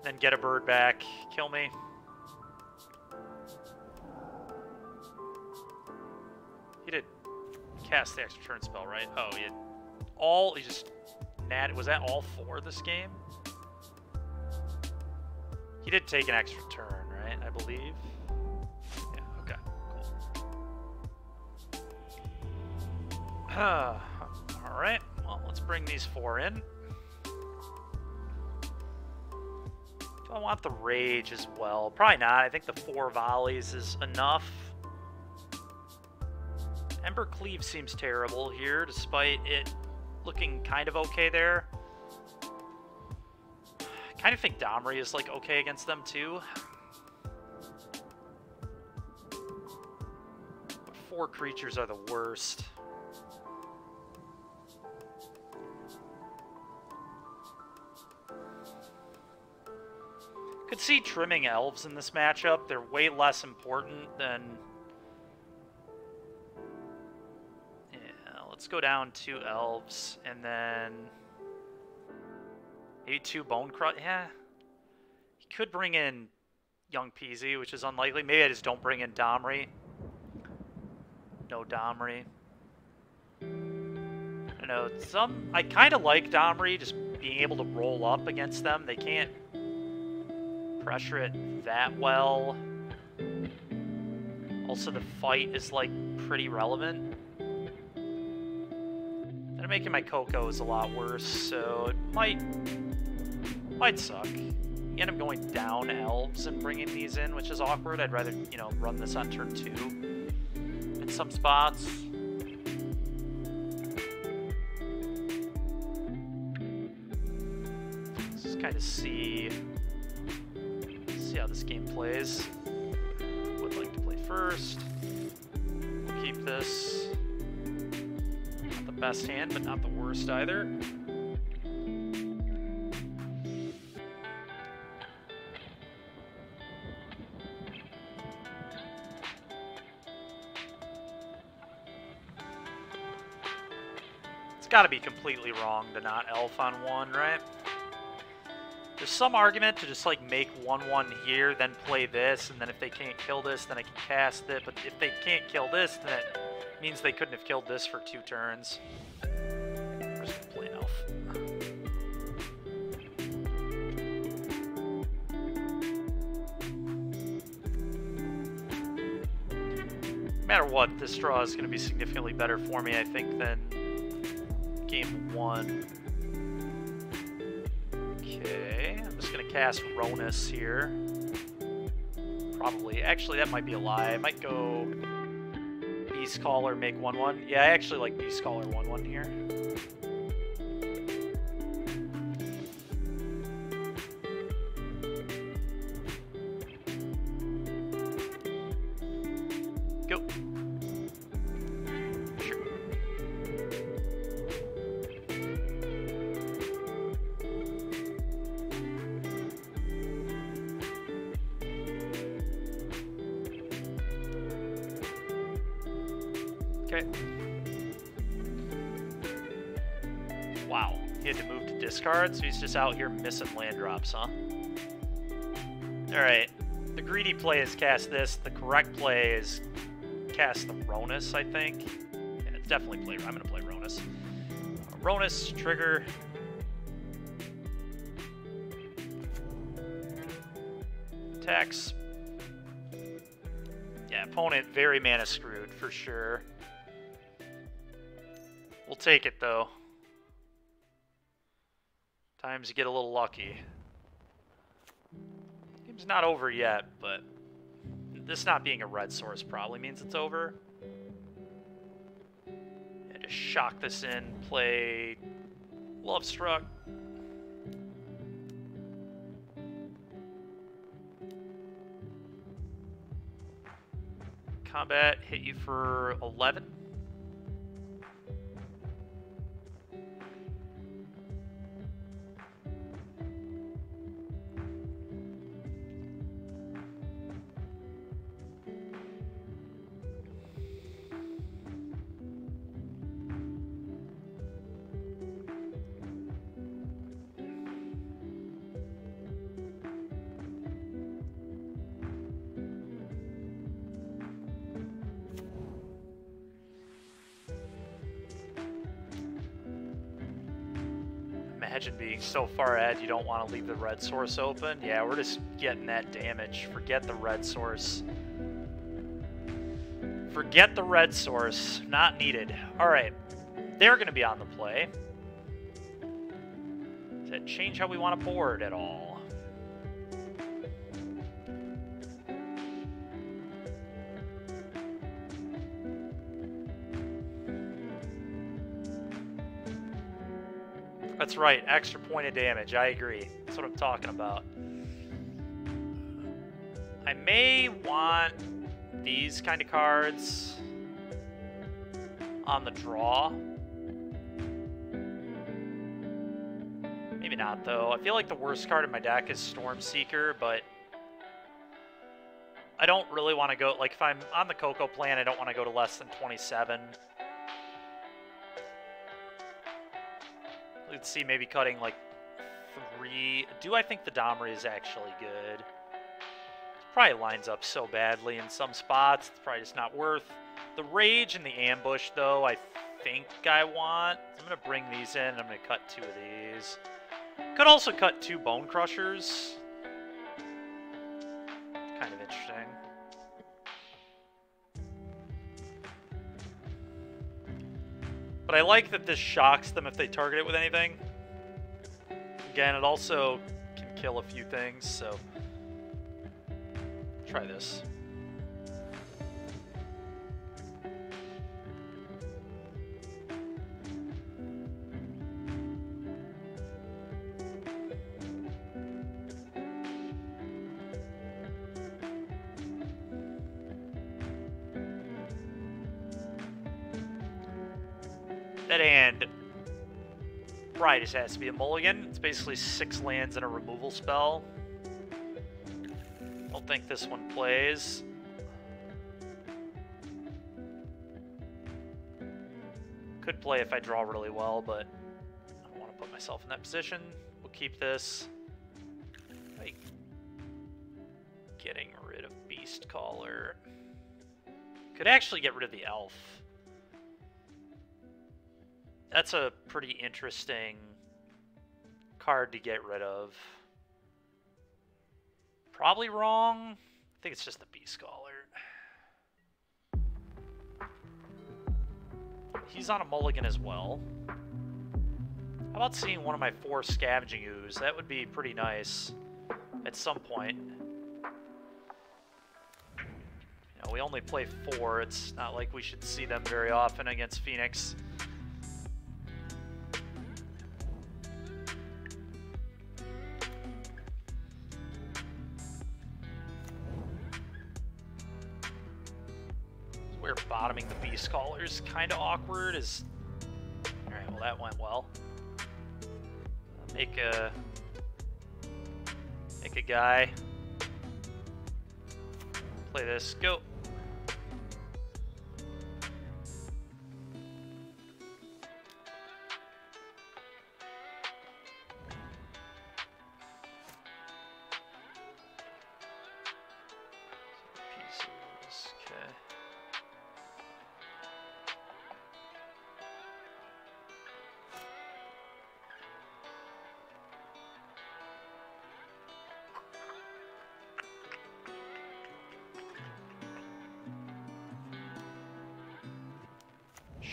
Speaker 1: Then get a bird back. Kill me. He did cast the extra turn spell, right? Oh, he just was that all 4 this game? He did take an extra turn, right? I believe. Yeah, okay, cool. Alright, well, let's bring these 4 in. Do I want the Rage as well? Probably not. I think the 4 volleys is enough. Embercleave seems terrible here, despite it looking kind of okay there. I kind of think Domri is, like, okay against them, too. But 4 creatures are the worst. Could see trimming elves in this matchup. They're way less important than... Yeah, let's go down 2 elves, and then... Maybe 2 Bone Crush. Yeah. He could bring in Young Peasy, which is unlikely. Maybe I just don't bring in Domri. No Domri. I don't know. I kind of like Domri, just being able to roll up against them. They can't pressure it that well. Also, the fight is, like, pretty relevant. They're making my Cocos a lot worse, so it might suck. You end up going down elves and bringing these in, which is awkward. I'd rather, you know, run this on turn 2 in some spots. Let's just kind of see how this game plays. Would like to play first. We'll keep this. Not the best hand, but not the worst either. It's got to be completely wrong to not elf on 1, right? There's some argument to just, like, make 1/1 here, then play this, and then if they can't kill this, then I can cast it. But if they can't kill this, then it means they couldn't have killed this for 2 turns. We're just gonna play an elf. No matter what, this draw is going to be significantly better for me, I think, than game 1. Okay, I'm just going to cast Ronus here. Probably. Actually, that might be a lie. I might go Beast Caller, make 1/1. Yeah, I actually like Beast Caller 1/1 here. Go. Sure. Okay. Wow, he had to move to discard, so he's just out here missing land drops, huh? Alright, the greedy play is cast this, the correct play is cast the Ronus, I think. Yeah, it's definitely play, I'm gonna play Ronus. Ronus, trigger. Attacks. Yeah, opponent very mana screwed, for sure. We'll take it, though. Times you get a little lucky. Game's not over yet, but this not being a red source probably means it's over. Yeah, just shock this in, play Love Struck. Combat, hit you for 11. Imagine being so far ahead you don't want to leave the red source open. Yeah, we're just getting that damage. Forget the red source. Forget the red source. Not needed. Alright. They're going to be on the play. Does that change how we want to board at all? That's right, extra point of damage. I agree. That's what I'm talking about. I may want these kind of cards on the draw. Maybe not, though. I feel like the worst card in my deck is Stormseeker, but I don't really want to go... Like, if I'm on the Coco plan, I don't want to go to less than 27. Let's see, maybe cutting like 3. Do I think the Domri is actually good? It probably lines up so badly in some spots. It's probably just not worth. The Rage and the Ambush, though, I think I want. I'm going to bring these in. I'm going to cut 2 of these. Could also cut 2 Bone Crushers. Kind of interesting. But I like that this shocks them if they target it with anything. Again, it also can kill a few things, so try this. That hand probably just has to be a mulligan. It's basically 6 lands and a removal spell. Don't think this one plays. Could play if I draw really well, but I don't want to put myself in that position. We'll keep this. Like, getting rid of Beast Caller. Could actually get rid of the Elf. That's a pretty interesting card to get rid of. Probably wrong. I think it's just the Beast Scholar. He's on a mulligan as well. How about seeing one of my 4 Scavenging Ooze? That would be pretty nice at some point. You know, we only play 4. It's not like we should see them very often against Phoenix. Where bottoming the Beast Caller is kind of awkward is... Alright, well that went well. Make a guy. Play this. Go.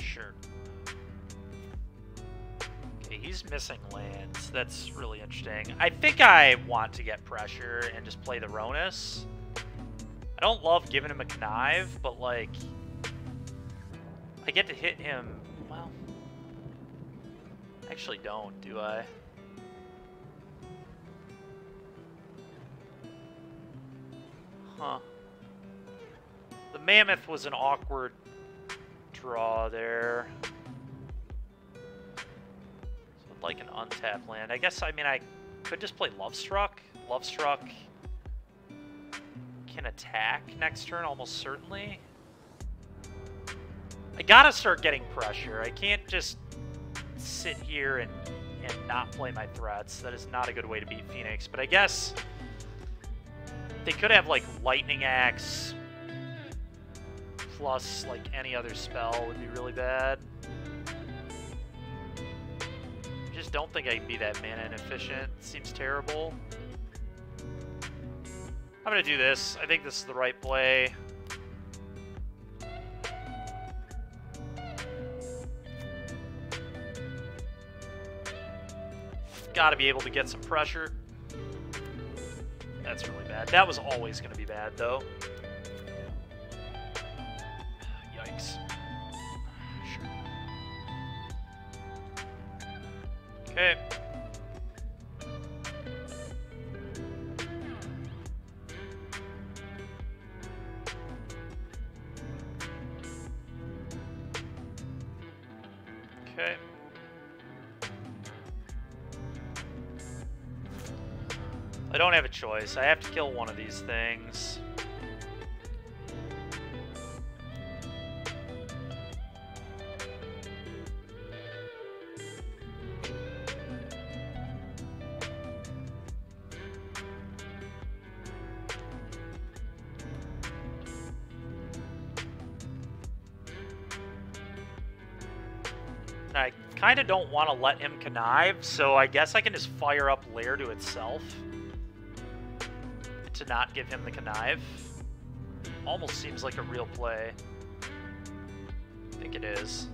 Speaker 1: Sure. Okay, he's missing lands. That's really interesting. I think I want to get pressure and just play the Ronus. I don't love giving him a Connive, but, like, I get to hit him. Well, I actually don't, do I? Huh. The Mammoth was an awkward draw there. So I'd like an untapped land. I guess, I mean, I could just play Lovestruck. Lovestruck can attack next turn, almost certainly. I gotta start getting pressure. I can't just sit here and not play my threats. That is not a good way to beat Phoenix. But I guess they could have, like, Lightning Axe plus, like, any other spell would be really bad. I just don't think I can be that mana inefficient. It seems terrible. I'm going to do this. I think this is the right play. Got to be able to get some pressure. That's really bad. That was always going to be bad, though. Yikes. Sure. Okay. Okay. I don't have a choice. I have to kill one of these things. I kind of don't want to let him connive, so I guess I can just fire up Lair to itself to not give him the connive. Almost seems like a real play. I think it is.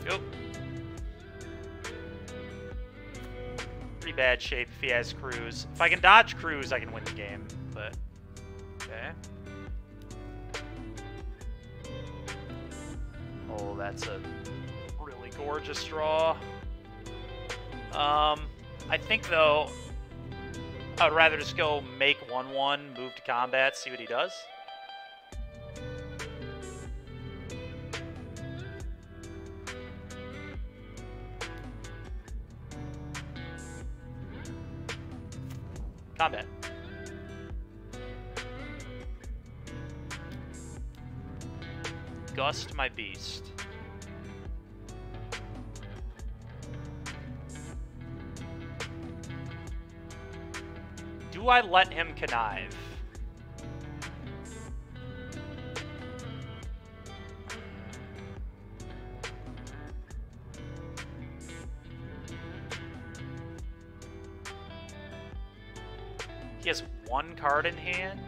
Speaker 1: Yep. Pretty bad shape if he has Cruise. If I can dodge Cruise, I can win the game, but okay. Oh, that's a really gorgeous draw. I think, though, I would rather just go make 1/1, move to combat, see what he does. Combat. Gust my beast. Do I let him connive? He has one card in hand.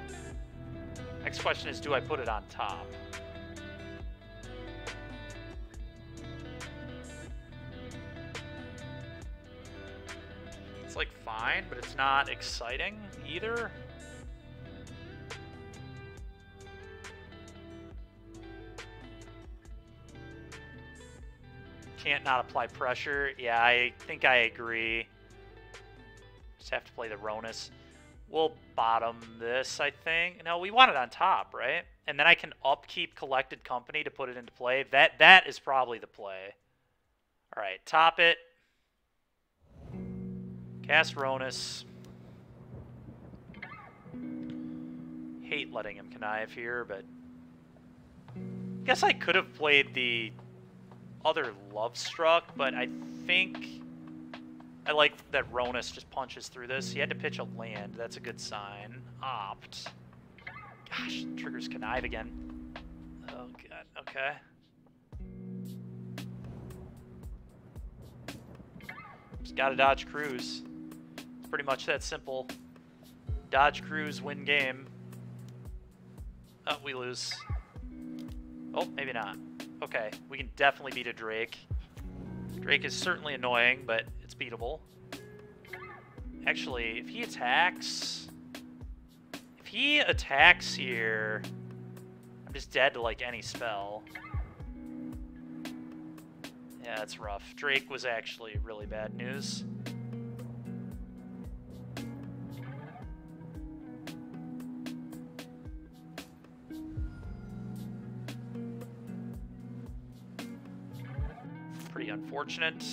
Speaker 1: Next question is, do I put it on top? It's like fine, but it's not exciting either. Can't not apply pressure. Yeah, I think I agree. Just have to play the Ronus. We'll bottom this, I think. No, we want it on top, right? And then I can upkeep Collected Company to put it into play. That is probably the play. All right, top it. Cast Ronus. Hate letting him connive here, but I guess I could have played the other Lovestruck, but I think I like that Ronus just punches through this. He had to pitch a land. That's a good sign. Opt. Gosh, triggers connive again. Oh, God. Okay. Just gotta dodge Cruise. Pretty much that simple. Dodge, cruise, win game. Oh, we lose. Oh, maybe not. Okay, we can definitely beat a Drake. Drake is certainly annoying, but it's beatable. Actually, if he attacks... If he attacks here... I'm just dead to, like, any spell. Yeah, that's rough. Drake was actually really bad news. Pretty unfortunate.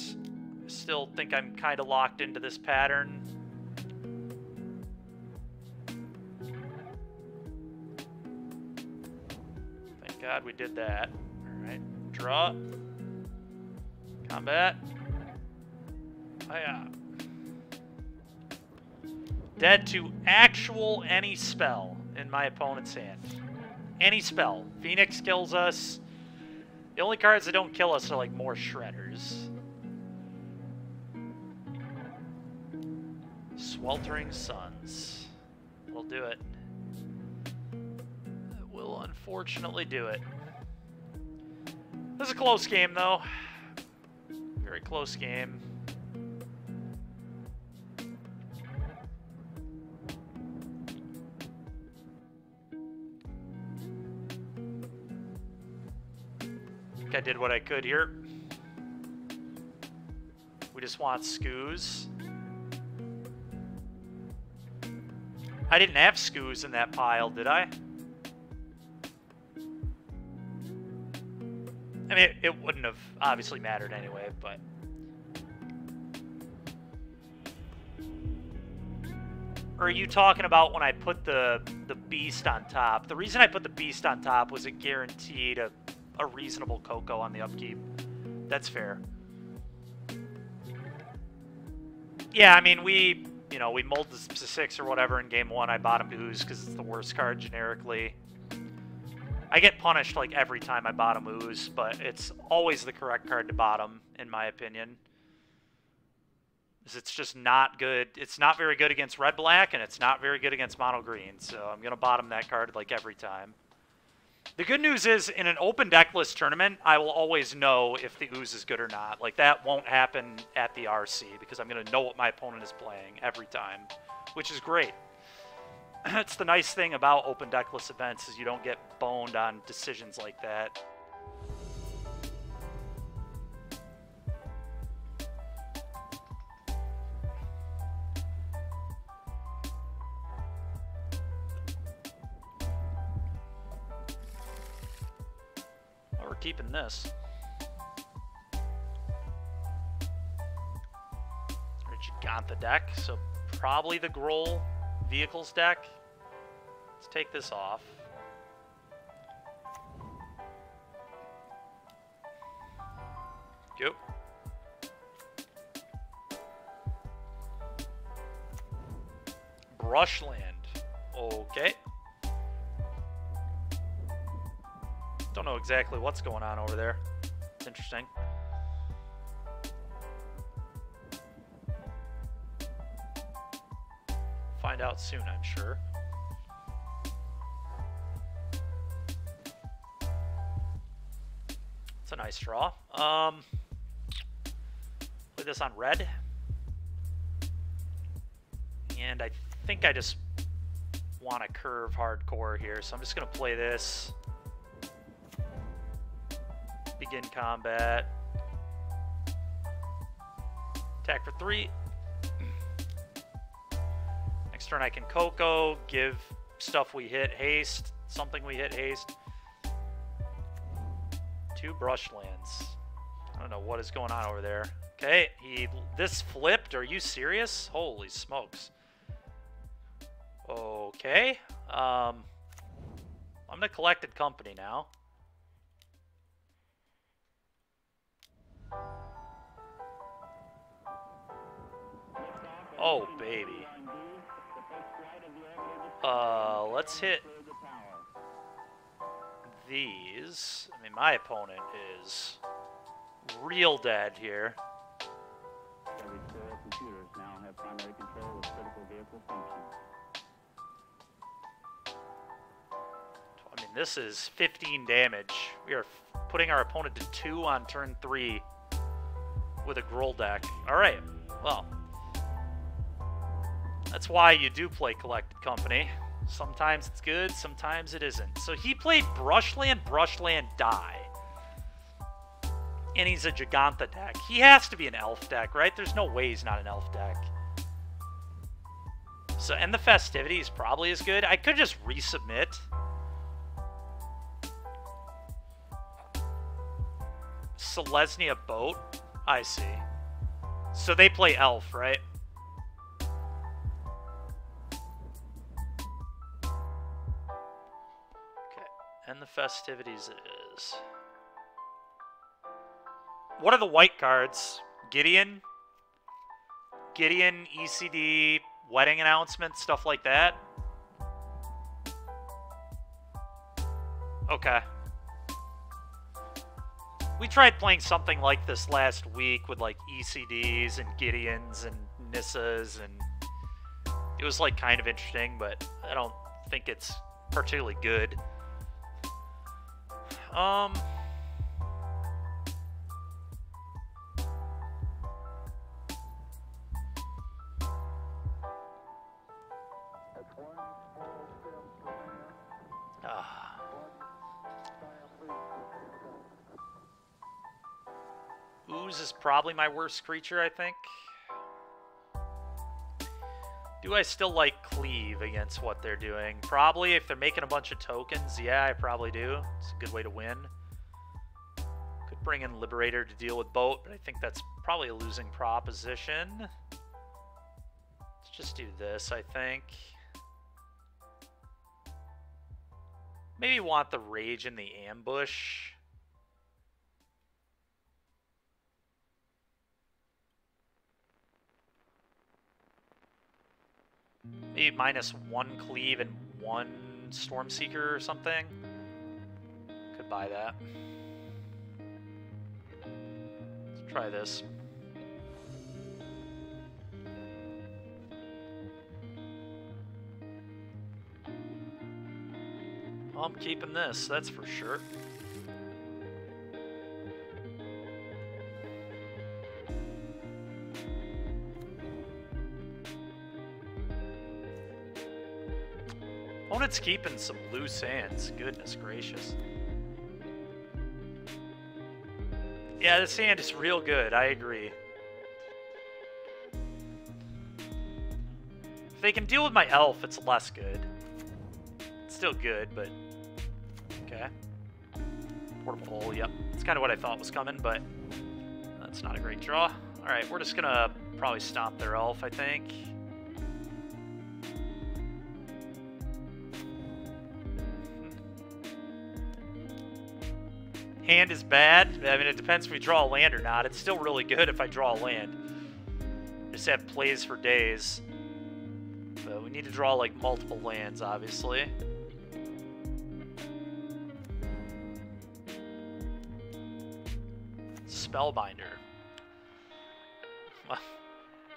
Speaker 1: Still think I'm kind of locked into this pattern. Thank God we did that. Alright, draw. Combat. Oh yeah. Dead to actual any spell in my opponent's hand. Any spell. Phoenix kills us. The only cards that don't kill us are like more shredders. Sweltering Suns. We'll do it. We'll unfortunately do it. This is a close game though. Very close game. I did what I could here. We just want Scoos. I didn't have Scoos in that pile, did I? I mean, it wouldn't have obviously mattered anyway, but... Or are you talking about when I put the Beast on top? The reason I put the Beast on top was it guaranteed a reasonable Coco on the upkeep. That's fair. Yeah, I mean, we mulled the 6 or whatever in game 1. I bottomed Ooze because it's the worst card generically. I get punished like every time I bottom Ooze, but it's always the correct card to bottom, in my opinion. It's just not good. It's not very good against red-black, and it's not very good against mono-green, so I'm going to bottom that card like every time. The good news is, in an open decklist tournament, I will always know if the Ooze is good or not. Like, that won't happen at the RC, because I'm going to know what my opponent is playing every time, which is great. That's the nice thing about open decklist events, is you don't get boned on decisions like that. Keeping this. Gigantha deck, so probably the Gruul Vehicles deck. Let's take this off. Go. Brushland. Okay. Don't know exactly what's going on over there. It's interesting. Find out soon, I'm sure. It's a nice draw. Play this on red. And I think I just want to curve hardcore here, so I'm just going to play this. Begin combat. Attack for 3. Next turn I can Coco, give stuff we hit haste, something we hit haste. 2 Brushlands. I don't know what is going on over there. Okay, this flipped. Are you serious? Holy smokes. Okay. I'm the Collected Company now. Oh, baby. Let's hit these. I mean, my opponent is real dead here.
Speaker 2: Every 4 computers now have primary control of
Speaker 1: This is 15 damage. We are putting our opponent to 2 on turn 3 with a Gruul deck. Alright, well. That's why you do play Collected Company. Sometimes it's good, sometimes it isn't. So he played Brushland, Die. And he's a Giganta deck. He has to be an Elf deck, right? There's no way he's not an Elf deck. So, and the Festivities probably is good. I could just resubmit. Selesnya Boat? I see. So they play Elf, right? Okay, and the Festivities it is. What are the white cards? Gideon, ECD, wedding announcement, stuff like that? Okay. We tried playing something like this last week with like ECDs and Gideons and Nissas, and it was like kind of interesting, but I don't think it's particularly good. Ooze is probably my worst creature, I think. Do I still like Cleave against what they're doing? Probably. If they're making a bunch of tokens, yeah, I probably do. It's a good way to win. Could bring in Liberator to deal with Boat, but I think that's probably a losing proposition. Let's just do this, I think. Maybe want the Rage in the Ambush. Maybe -1 Cleave and 1 Stormseeker or something. Could buy that. Let's try this. Well, I'm keeping this, that's for sure. Opponent's keeping some loose hands. Goodness gracious. Yeah, this hand is real good. I agree. If they can deal with my elf, it's less good. It's still good, but... Okay. Portable hole, yep. It's kind of what I thought was coming, but... That's not a great draw. Alright, we're just gonna probably stomp their elf, I think. Hand is bad. I mean, it depends if we draw a land or not. It's still really good if I draw a land. Just have plays for days. But we need to draw, like, multiple lands, obviously. Spellbinder.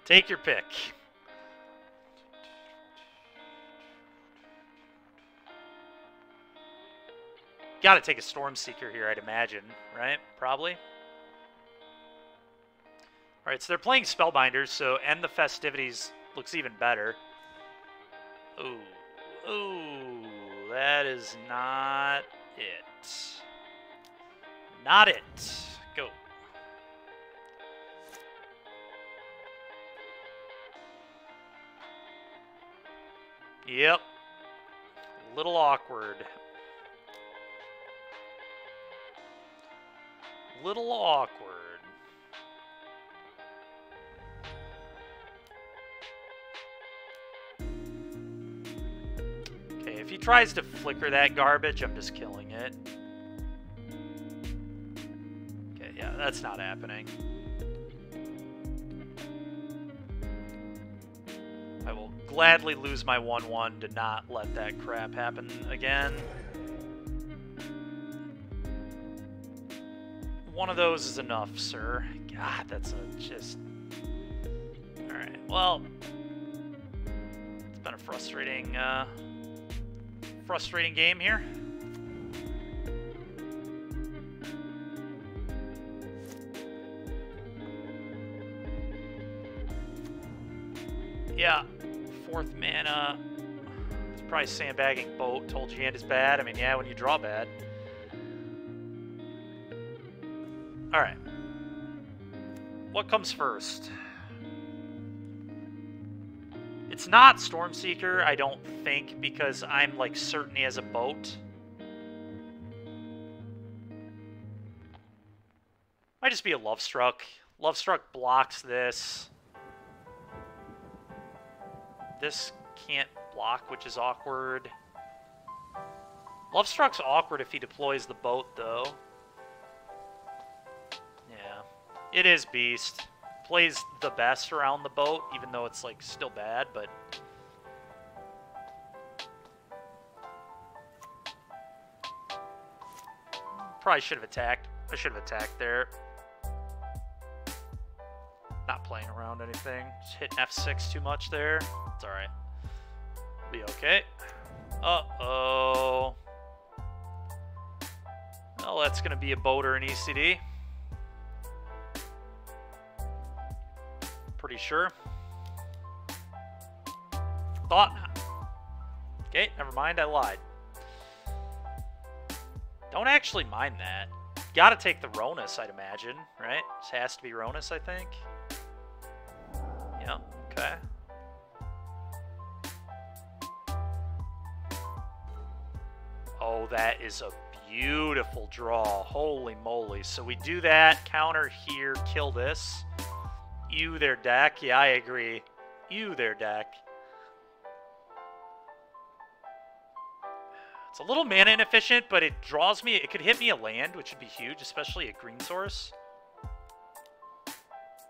Speaker 1: Take your pick. Gotta take a Stormseeker here, I'd imagine, right? Probably. Alright, so they're playing Spellbinders, so end the Festivities looks even better. Ooh. Ooh. That is not it. Not it. Go. Yep. A little awkward. Little awkward. Okay, if he tries to flicker that garbage, I'm just killing it. Okay, yeah, that's not happening. I will gladly lose my 1/1 to not let that crap happen again. One of those is enough, sir. God, that's just... Alright, well... It's been a frustrating game here. Yeah. 4th mana. It's probably sandbagging boat. Told you hand is bad. I mean, yeah, when you draw bad. Alright. What comes first? It's not Stormseeker, I don't think, because I'm, like, certain he has a boat. Might just be a Lovestruck. Lovestruck blocks this. This can't block, which is awkward. Lovestruck's awkward if he deploys the boat, though. Yeah. It is Beast. Plays the best around the boat, even though it's, like, still bad, but... Probably should have attacked. I should have attacked there. Not playing around anything. Just hitting F6 too much there. It's alright. Be okay. Uh-oh. Well, that's going to be a boat or an ECD. Pretty sure. Thought not. Okay, never mind, I lied. Don't actually mind that. Gotta take the Ronus, I'd imagine, right? This has to be Ronus, I think. Yeah, okay. Oh, that is a beautiful draw. Holy moly. So we do that, counter here, kill this. Ew, their deck. Yeah, I agree. Ew, their deck. It's a little mana inefficient, but it draws me. It could hit me a land, which would be huge, especially a green source.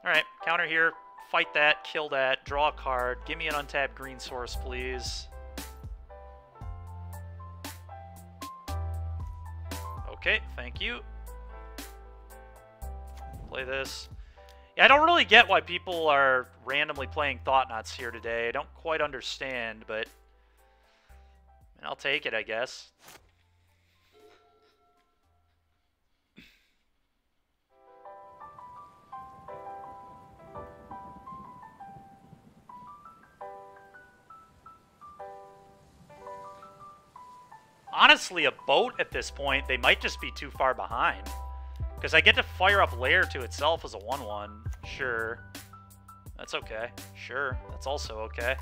Speaker 1: Alright, counter here. Fight that, kill that, draw a card. Give me an untapped green source, please. Okay, thank you. Play this. Yeah, I don't really get why people are randomly playing Thought-Knots here today. I don't quite understand, but I'll take it, I guess. Honestly, a boat at this point, they might just be too far behind. Because I get to fire up Lair to itself as a 1-1. Sure. That's okay. Sure. That's also okay.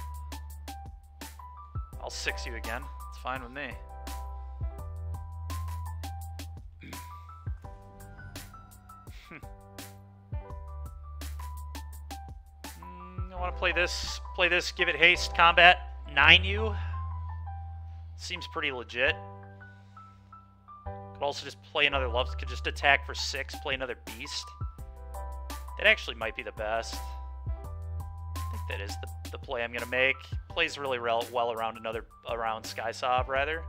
Speaker 1: I'll 6 you again. It's fine with me. I want to play this, give it haste, combat, 9 you. Seems pretty legit. Could also just play another love. Could just attack for 6, play another beast. That actually might be the best. I think that is the play I'm gonna make. Plays really well around around Skysob rather.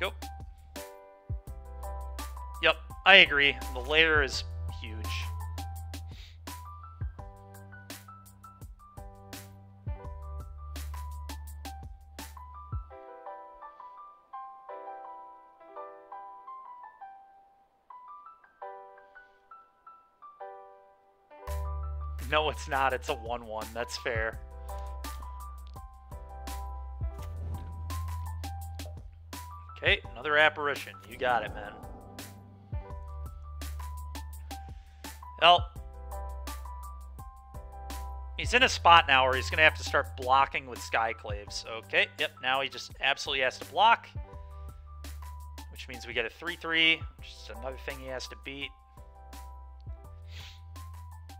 Speaker 1: Go. Yep, I agree. The layer is huge. No, it's not. It's a 1-1. That's fair. Okay, another apparition. You got it, man. Well, he's in a spot now where he's going to have to start blocking with Skyclaves. Okay, yep, now he just absolutely has to block, which means we get a 3-3, which is another thing he has to beat.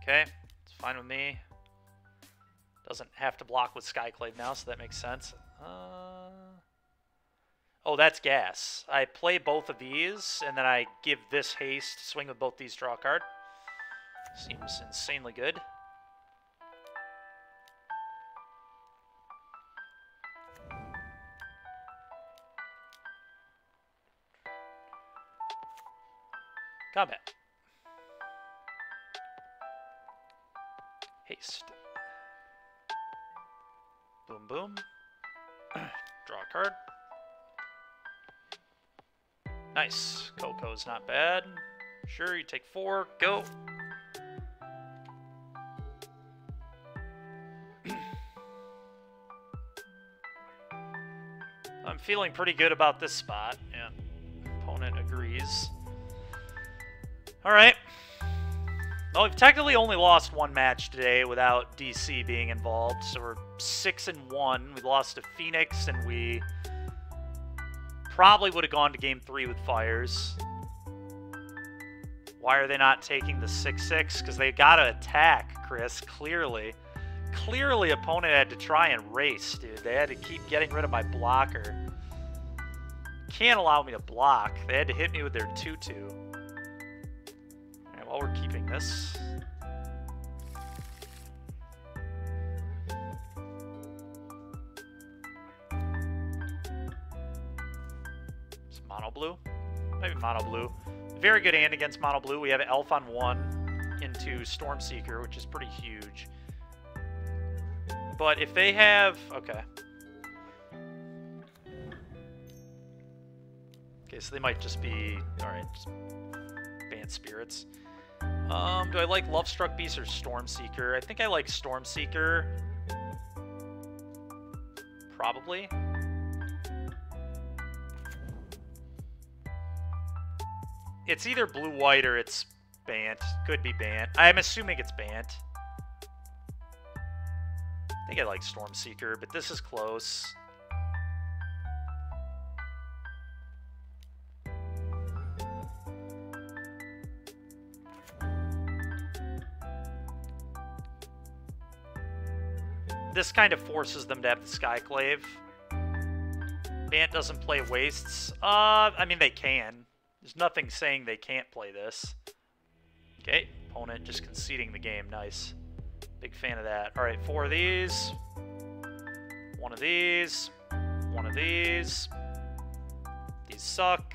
Speaker 1: Okay, it's fine with me. Doesn't have to block with Skyclave now, so that makes sense. Oh, that's gas. I play both of these, and then I give this haste, swing with both these, draw a card. Seems insanely good. Combat. Haste. Boom, boom. Draw a card. Nice. Coco's not bad. Sure, you take 4. Go. I'm feeling pretty good about this spot. Yeah. Opponent agrees. Alright. Well, we've technically only lost 1 match today without DC being involved, so we're 6-1. We lost to Phoenix, and we probably would have gone to Game 3 with Fires. Why are they not taking the 6-6? Because they gotta attack, Chris, clearly. Clearly, opponent had to try and race, dude. They had to keep getting rid of my blocker. Can't allow me to block. They had to hit me with their 2-2. Alright, well, we're keeping this. It's mono blue? Maybe mono blue. Very good hand against mono blue. We have Elf on 1 into Stormseeker, which is pretty huge. But if they have... Okay. Okay, so they might just be... Alright, just ban spirits. Do I like Lovestruck Beast or Stormseeker? I think I like Stormseeker. Probably. It's either blue-white or it's Bant. Could be Bant. I'm assuming it's Bant. I think I like Stormseeker, but this is close. This kind of forces them to have the Skyclave. Bant doesn't play Wastes. I mean, they can. There's nothing saying they can't play this. Okay, opponent just conceding the game. Nice. Big fan of that. All right, 4 of these. 1 of these. 1 of these. These suck.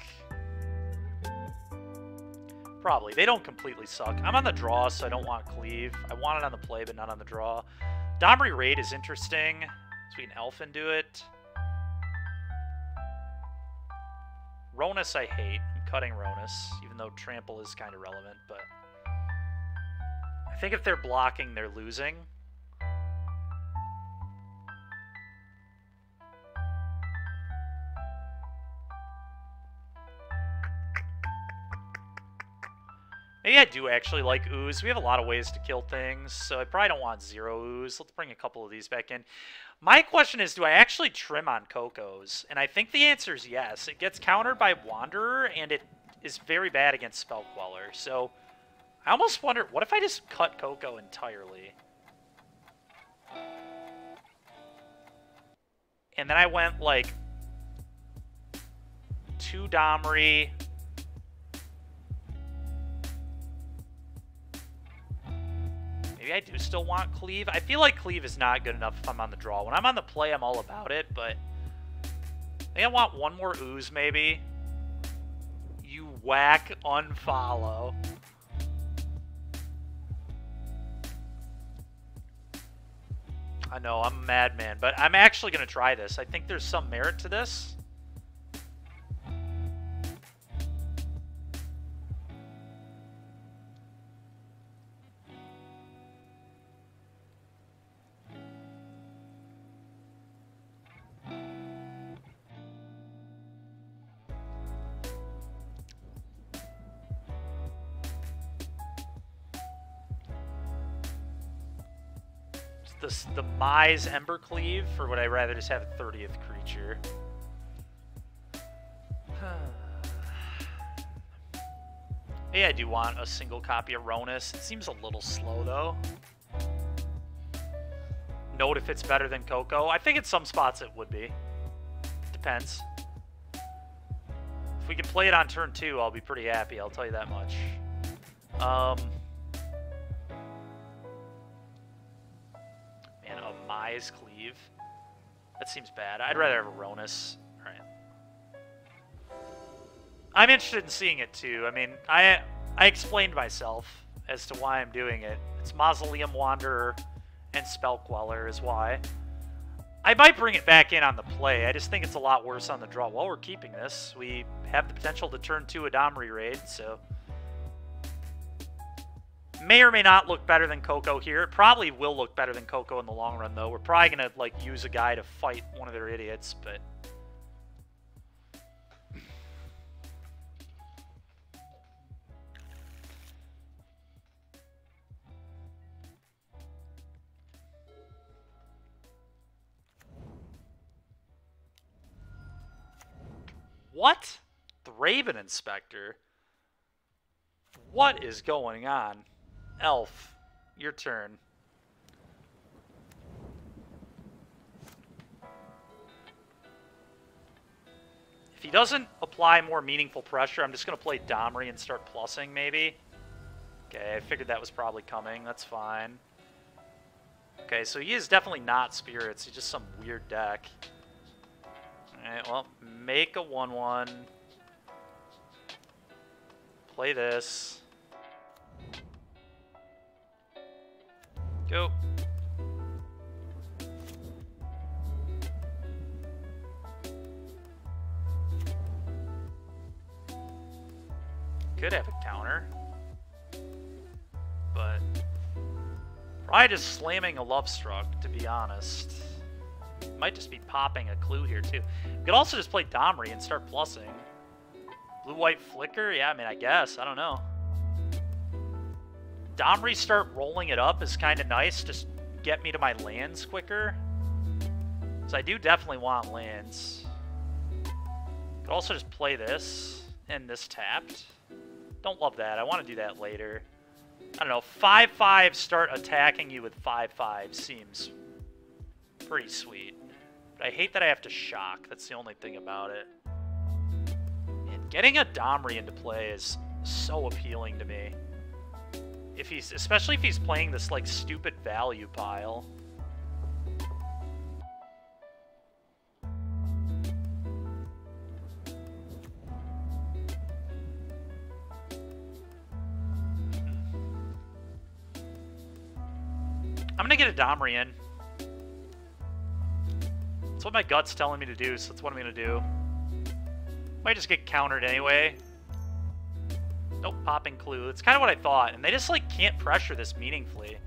Speaker 1: Probably. They don't completely suck. I'm on the draw, so I don't want Cleave. I want it on the play, but not on the draw. Domri Raid is interesting, so we can Elf into it. Ronus I hate. I'm cutting Ronus, even though Trample is kind of relevant, but... I think if they're blocking, they're losing. Maybe I do actually like Ooze. We have a lot of ways to kill things, so I probably don't want 0 Ooze. Let's bring a couple of these back in. My question is, do I actually trim on Coco's? And I think the answer is yes. It gets countered by Wanderer, and it is very bad against Spell Queller, so... I almost wonder, what if I just cut Coco entirely? And then I went, like, 2 Domri. Maybe I do still want Cleave. I feel like Cleave is not good enough if I'm on the draw. When I'm on the play, I'm all about it, but... I think I want 1 more Ooze, maybe. You whack unfollow. I know, I'm a madman, but I'm actually going to try this. I think there's some merit to this. The Mize Embercleave, or would I rather just have a 30th creature? Hey, I do want a single copy of Ronus. It seems a little slow, though. Note if it's better than Coco. I think in some spots it would be. Depends. If we can play it on turn 2, I'll be pretty happy, I'll tell you that much. Man, a Mize Cleave. That seems bad. I'd rather have a Ronus. Alright. I'm interested in seeing it too. I mean, I explained myself as to why I'm doing it. It's Mausoleum Wanderer and Spell Queller is why. I might bring it back in on the play. I just think it's a lot worse on the draw. While we're keeping this, we have the potential to turn 2 a Domri raid, so... May or may not look better than Coco here. It probably will look better than Coco in the long run, though. We're probably going to, like, use a guy to fight one of their idiots, but... What? The Raven Inspector? What is going on? Elf, your turn. If he doesn't apply more meaningful pressure, I'm just going to play Domri and start plussing, maybe. Okay, I figured that was probably coming. That's fine. Okay, so he is definitely not Spirits. He's just some weird deck. Alright, well, make a 1/1. Play this. Go. Could have a counter. But probably just slamming a Love Struck, to be honest. Might just be popping a clue here, too. You could also just play Domri and start plussing. Blue-white flicker? Yeah, I mean, I guess. I don't know. Domri start rolling it up is kind of nice. Just get me to my lands quicker. So I do definitely want lands. Could also just play this and this tapped. Don't love that. I want to do that later. I don't know. 5/5 start attacking you with 5/5 seems pretty sweet. But I hate that I have to shock. That's the only thing about it. And getting a Domri into play is so appealing to me. If he's, especially if he's playing this like stupid value pile. I'm gonna get a Domri in. That's what my gut's telling me to do, so that's what I'm gonna do. Might just get countered anyway. Nope, popping clue. It's kind of what I thought, and they just like can't pressure this meaningfully.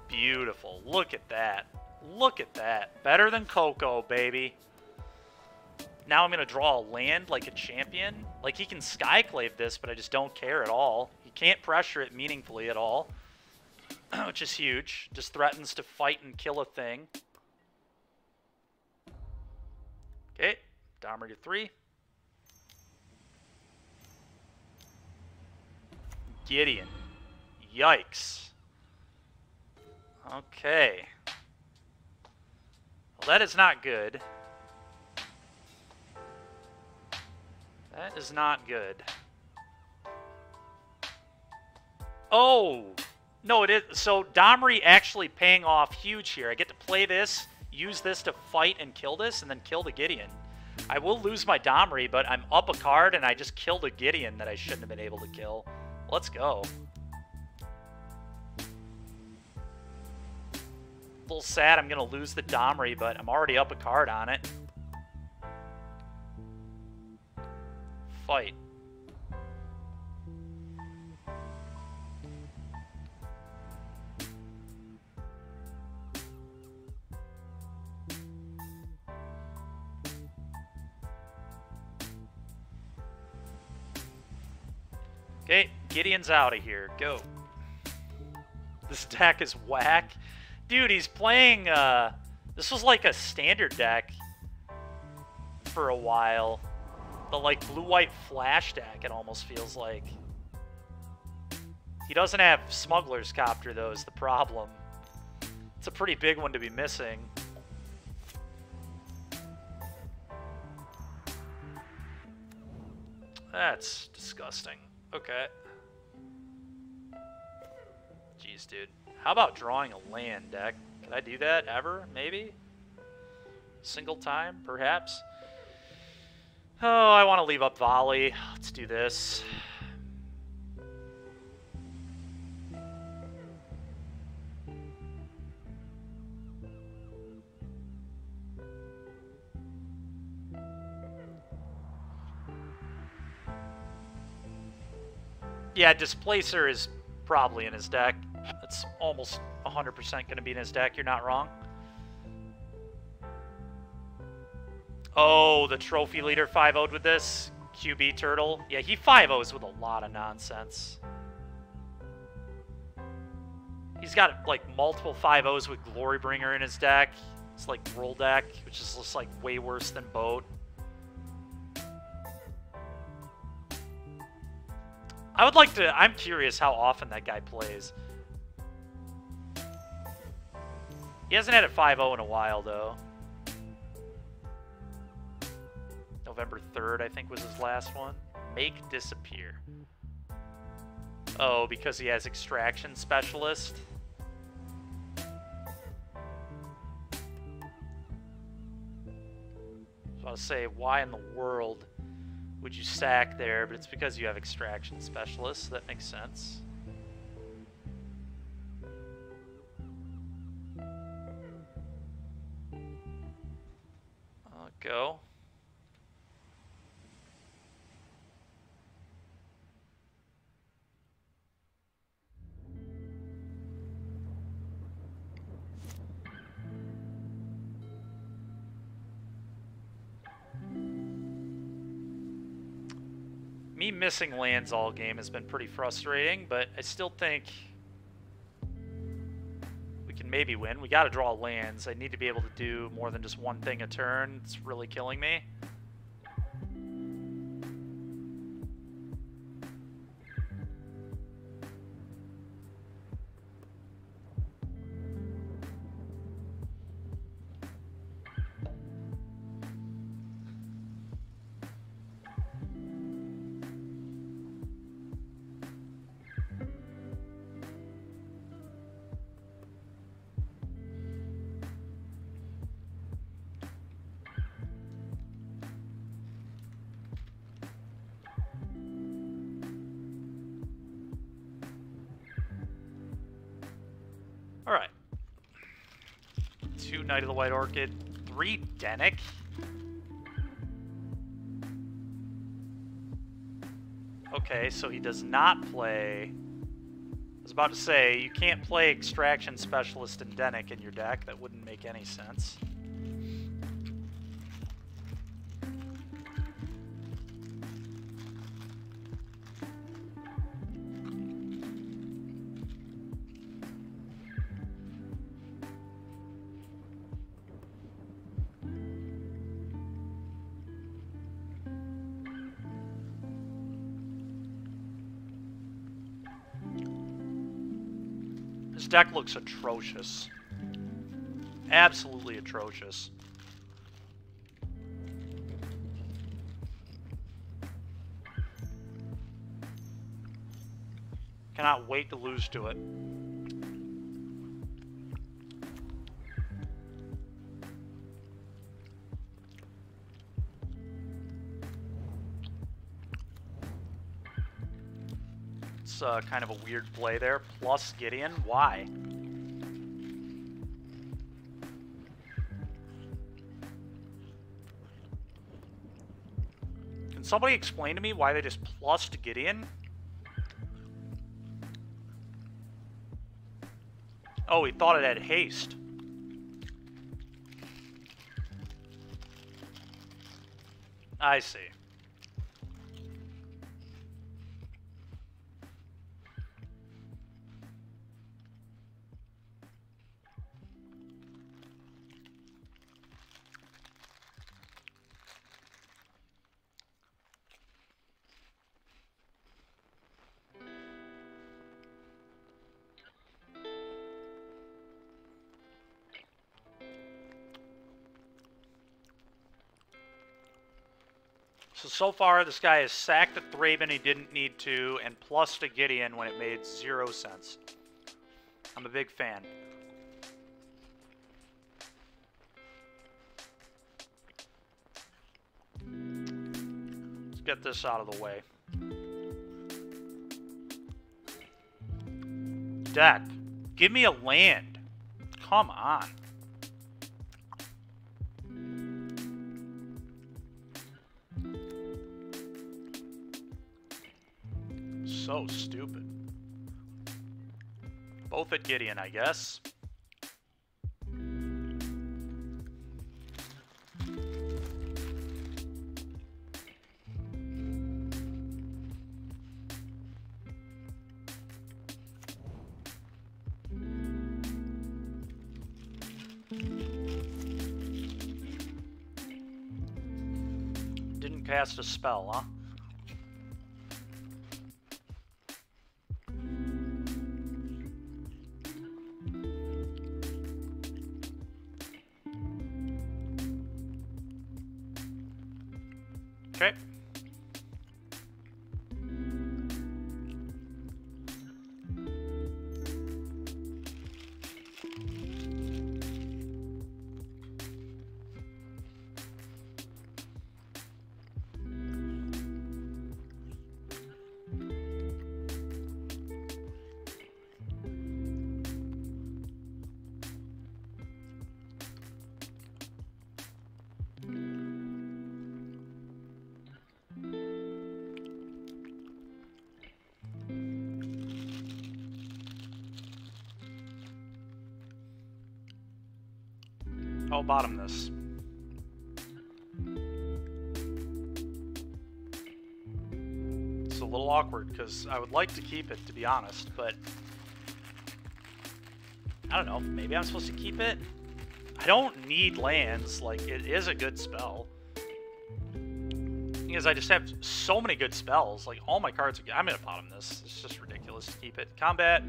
Speaker 1: Beautiful. Look at that. Look at that. Better than Coco, baby. Now I'm gonna draw a land like a champion. Like he can Skyclave this, but I just don't care at all. He can't pressure it meaningfully at all. Which is huge. Just threatens to fight and kill a thing. Okay, Domri to 3. Gideon. Yikes. Okay. Well, that is not good. That is not good. Oh! No, it is. So Domri actually paying off huge here. I get to play this, use this to fight and kill this, and then kill the Gideon. I will lose my Domri, but I'm up a card, and I just killed a Gideon that I shouldn't have been able to kill. Let's go. A little sad I'm going to lose the Domri, but I'm already up a card on it. Fight. Okay, Gideon's out of here. Go. This deck is whack. Dude, he's playing, this was like a standard deck for a while. The, like, blue-white flash deck, it almost feels like. He doesn't have Smuggler's Copter, though, is the problem. It's a pretty big one to be missing. That's disgusting. Okay. Jeez, dude. How about drawing a land deck? Can I do that ever? Maybe? Single time, perhaps? Oh, I want to leave up volley. Let's do this. Yeah, Displacer is probably in his deck. It's almost 100% going to be in his deck. You're not wrong. Oh, the trophy leader 5-0'd with this. QB Turtle. Yeah, he 5-0's with a lot of nonsense. He's got, like, multiple 5-0's with Glorybringer in his deck. It's like Roll deck, which is just, like, way worse than Boat. I would like to... I'm curious how often that guy plays. He hasn't had a 5-0 in a while, though. November 3rd, I think, was his last one. Make disappear. Oh, because he has Extraction Specialist? I was about to say, why in the world would you sack there? But it's because you have Extraction Specialist, so that makes sense. Go. Me missing lands all game has been pretty frustrating, but I still think we can maybe win. We got to draw lands. I need to be able to do more than just one thing a turn. It's really killing me. Alright. 2 Knight of the White Orchid, 3 Denick. Okay, so he does not play... I was about to say, you can't play Extraction Specialist and Denick in your deck. That wouldn't make any sense. This deck looks atrocious. Absolutely atrocious. Cannot wait to lose to it. It's kind of a weird play there. Plus Gideon. Why? Can somebody explain to me why they just plussed Gideon? Oh, he thought it had haste. I see. So far, this guy has sacked a Thraben he didn't need to, and plussed a Gideon when it made 0 sense. I'm a big fan. Let's get this out of the way. Deck, give me a land. Come on. So stupid. Both at Gideon, I guess. Didn't cast a spell, huh? Okay. I'll bottom this. It's a little awkward because I would like to keep it, to be honest, but I don't know. Maybe I'm supposed to keep it? I don't need lands. Like, it is a good spell. Because I just have so many good spells. Like, all my cards are good. I'm going to bottom this. It's just ridiculous to keep it. Combat.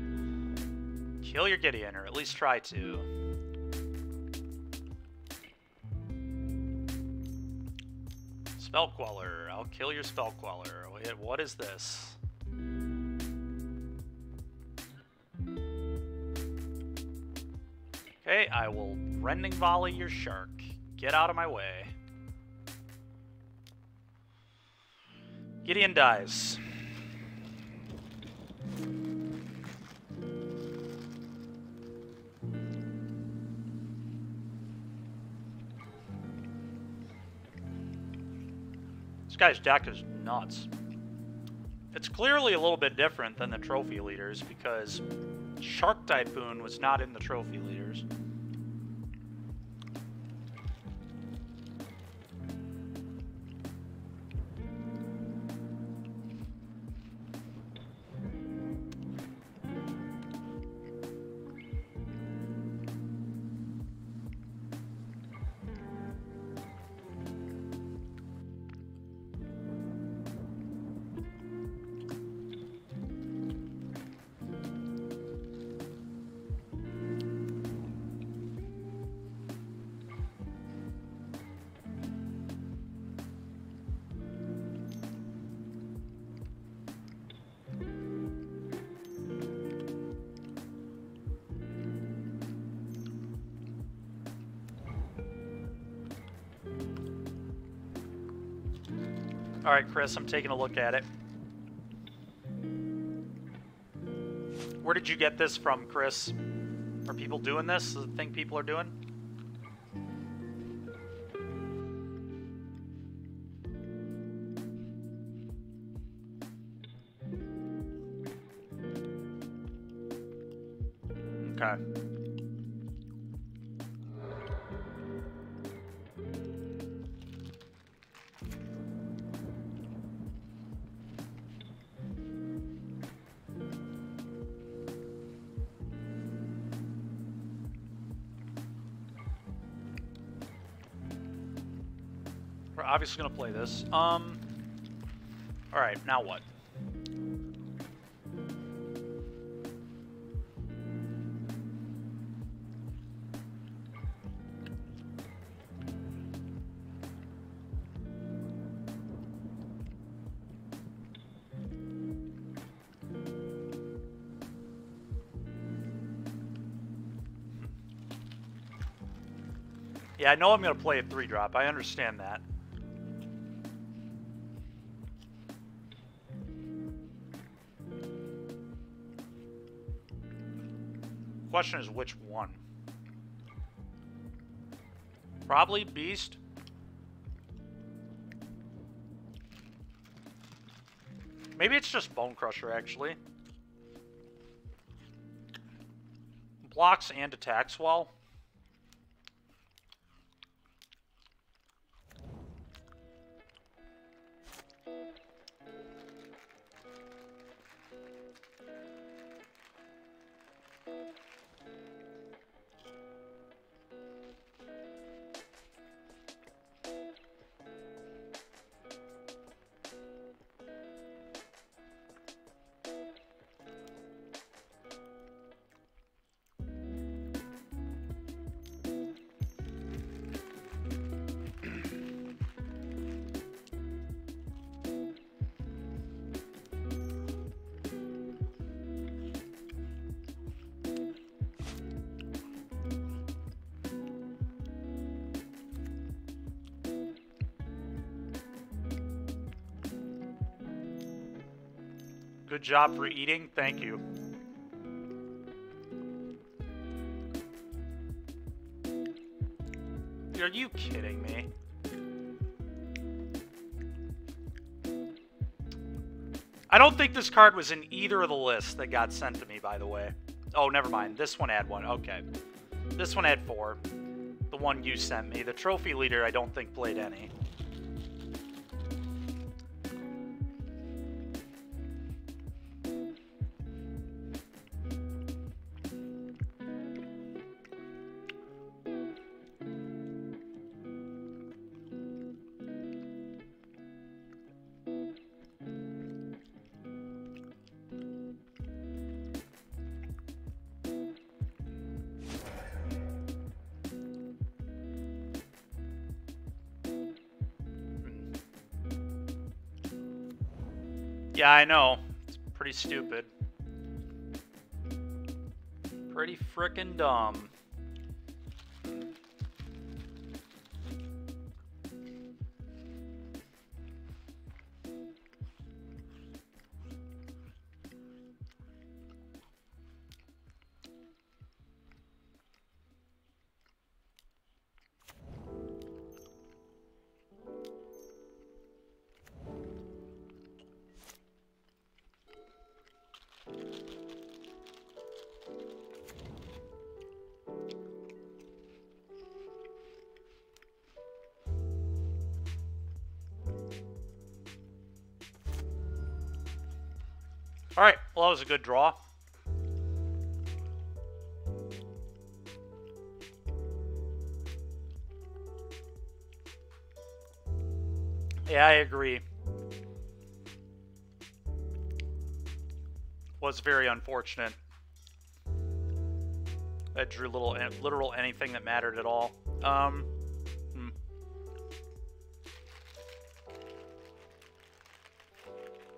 Speaker 1: Kill your Gideon, or at least try to. Spell Queller. I'll kill your Spell Queller. Wait, what is this? Okay, I will Rending Volley your Shark. Get out of my way. Gideon dies. This guy's deck is nuts. It's clearly a little bit different than the Trophy Leaders because Shark Typhoon was not in the Trophy Leaders. Alright, Chris, I'm taking a look at it. Where did you get this from, Chris? Are people doing this? Is the thing people are doing? Okay. We're obviously going to play this. Alright, now what? Yeah, I know I'm going to play a 3-drop. I understand that. Question is which one? Probably Beast. Maybe it's just Bone Crusher, actually. Blocks and attacks well. Good job for eating. Thank you. Are you kidding me? I don't think this card was in either of the lists that got sent to me, by the way. Oh, never mind. This one had one. Okay. This one had 4. The one you sent me. The trophy leader, I don't think played any. Yeah, I know. It's pretty stupid. Pretty frickin' dumb. Alright, well that was a good draw. Yeah, I agree. Was very unfortunate. That drew literal anything that mattered at all.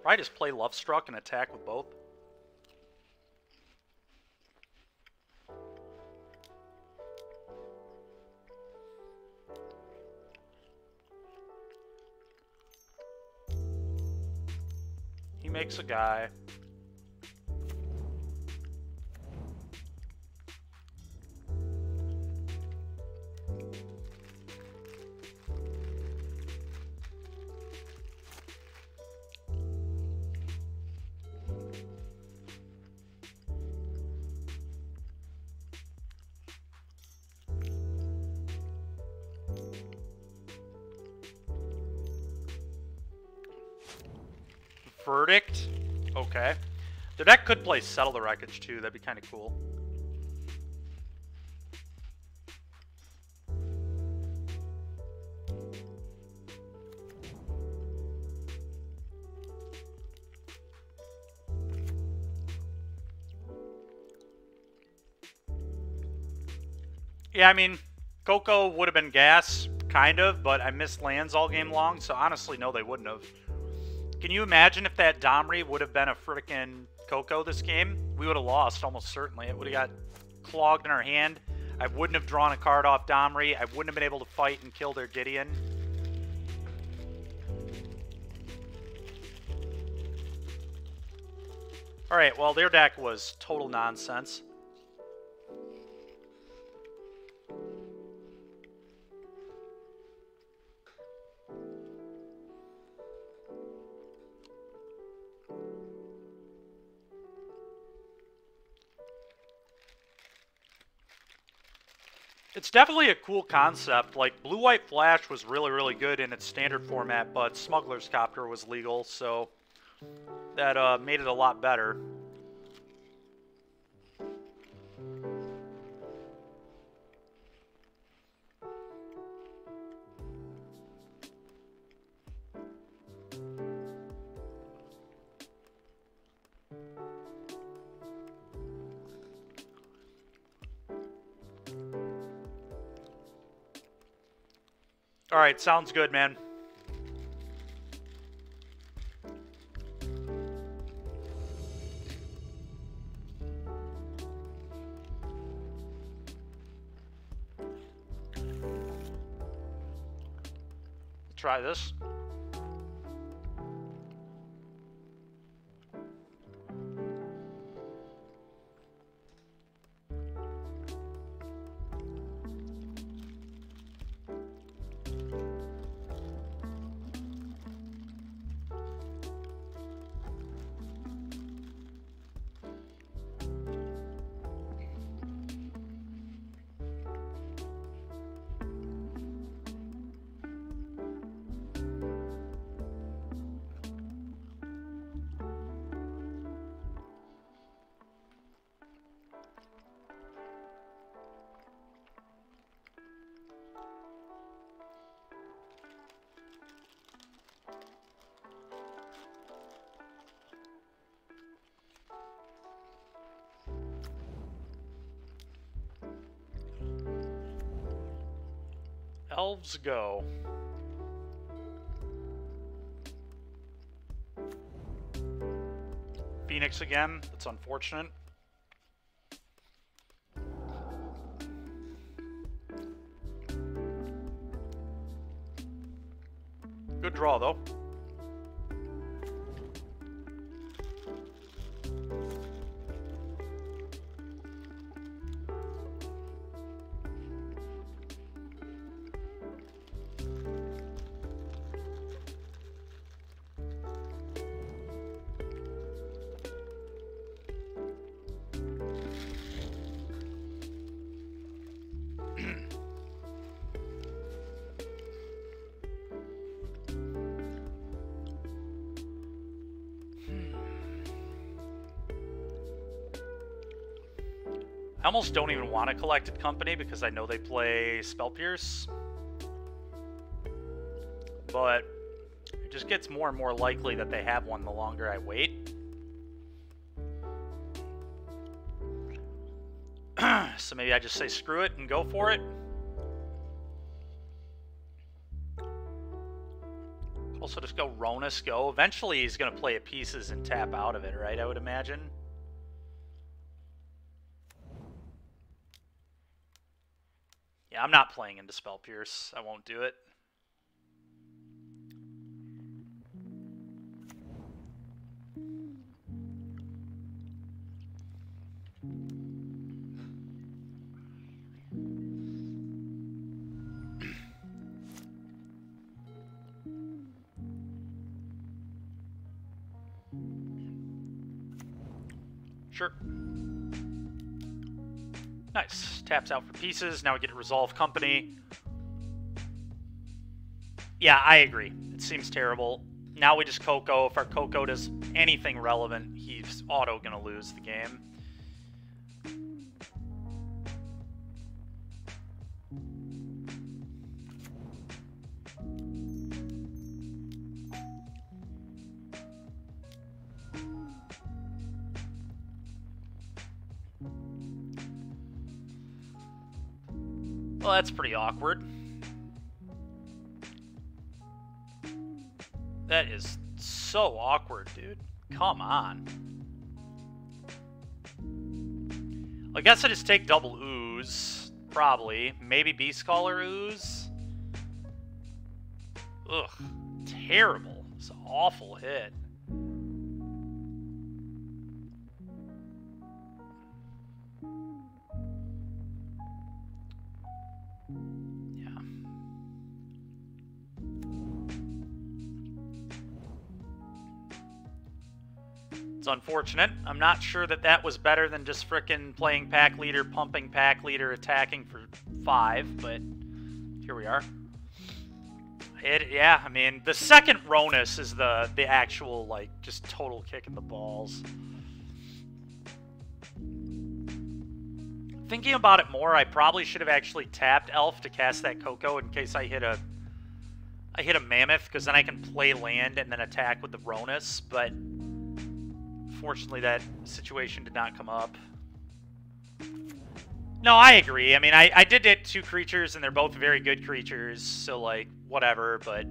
Speaker 1: Probably just play Love Struck and attack with both. He makes a guy. Verdict? Okay. The deck could play Settle the Wreckage too, that'd be kind of cool. Yeah, I mean, Coco would have been gas, kind of, but I missed lands all game long, so honestly, no, they wouldn't have. Can you imagine if that Domri would have been a frickin' Coco this game? We would have lost, almost certainly. It would have got clogged in our hand. I wouldn't have drawn a card off Domri. I wouldn't have been able to fight and kill their Gideon. Alright, well, their deck was total nonsense. It's definitely a cool concept. Like, Blue-White Flash was really, really good in its standard format, but Smuggler's Copter was legal, so that made it a lot better. Alright, sounds good, man. Try this. Elves go. Phoenix again. That's unfortunate. Good draw, though. I almost don't even want a Collected Company because I know they play Spell Pierce. But it just gets more and more likely that they have one the longer I wait. So maybe I just say screw it and go for it. Also just go Ronus go. Eventually he's going to play it pieces and tap out of it, right? I would imagine. Yeah, I'm not playing into Spell Pierce. I won't do it. Sure. Nice. Taps out for pieces. Now we get to Resolve Company. Yeah, I agree. It seems terrible. Now we just Coco. If our Coco does anything relevant, he's auto going to lose the game. Well, that's pretty awkward. That is so awkward, dude. Come on. I guess I just take double ooze. Probably. Maybe Beast Caller ooze. Ugh. Terrible. It's an awful hit. It's unfortunate. I'm not sure that that was better than just frickin' playing pack leader, pumping pack leader, attacking for 5, but here we are. Yeah, I mean, the second Ronus is the actual, like, just total kick in the balls. Thinking about it more, I probably should have actually tapped Elf to cast that Coco in case I hit a Mammoth, because then I can play land and then attack with the Ronus, but fortunately that situation did not come up. No, I agree. I mean, I did hit 2 creatures, and they're both very good creatures, so, like, whatever, but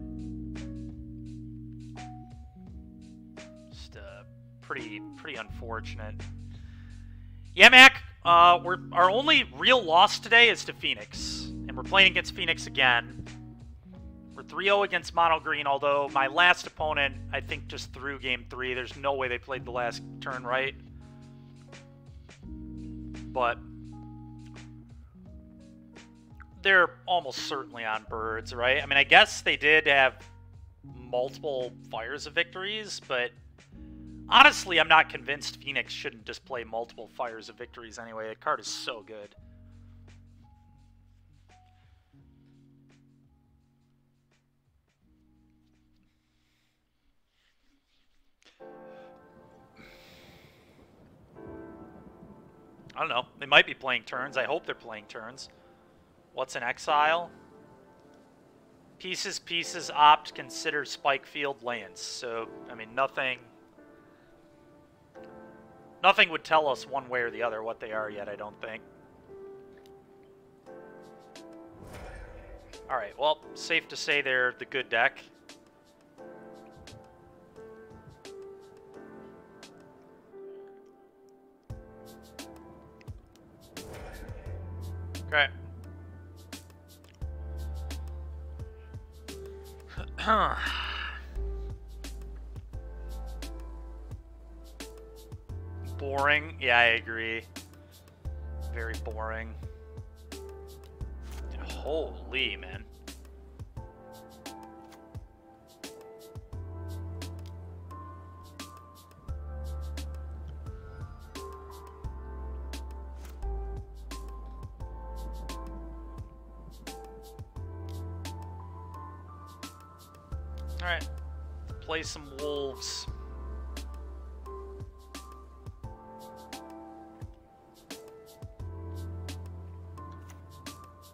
Speaker 1: just pretty unfortunate. Yeah, Mac, our only real loss today is to Phoenix, and we're playing against Phoenix again. We're 3-0 against Mono Green, although my last opponent, I think, just threw game 3. There's no way they played the last turn right. But they're almost certainly on birds, right? I mean, I guess they did have multiple Fires of Victories, but honestly, I'm not convinced Phoenix shouldn't just play multiple Fires of Victories anyway. The card is so good. I don't know. They might be playing turns. I hope they're playing turns. What's an exile? Pieces, opt, consider spike field lands. So, I mean, nothing would tell us one way or the other what they are yet, I don't think. Alright, well, safe to say they're the good deck. Okay. Boring? Yeah, I agree. Very boring. Holy, man. Alright. Play some wolves.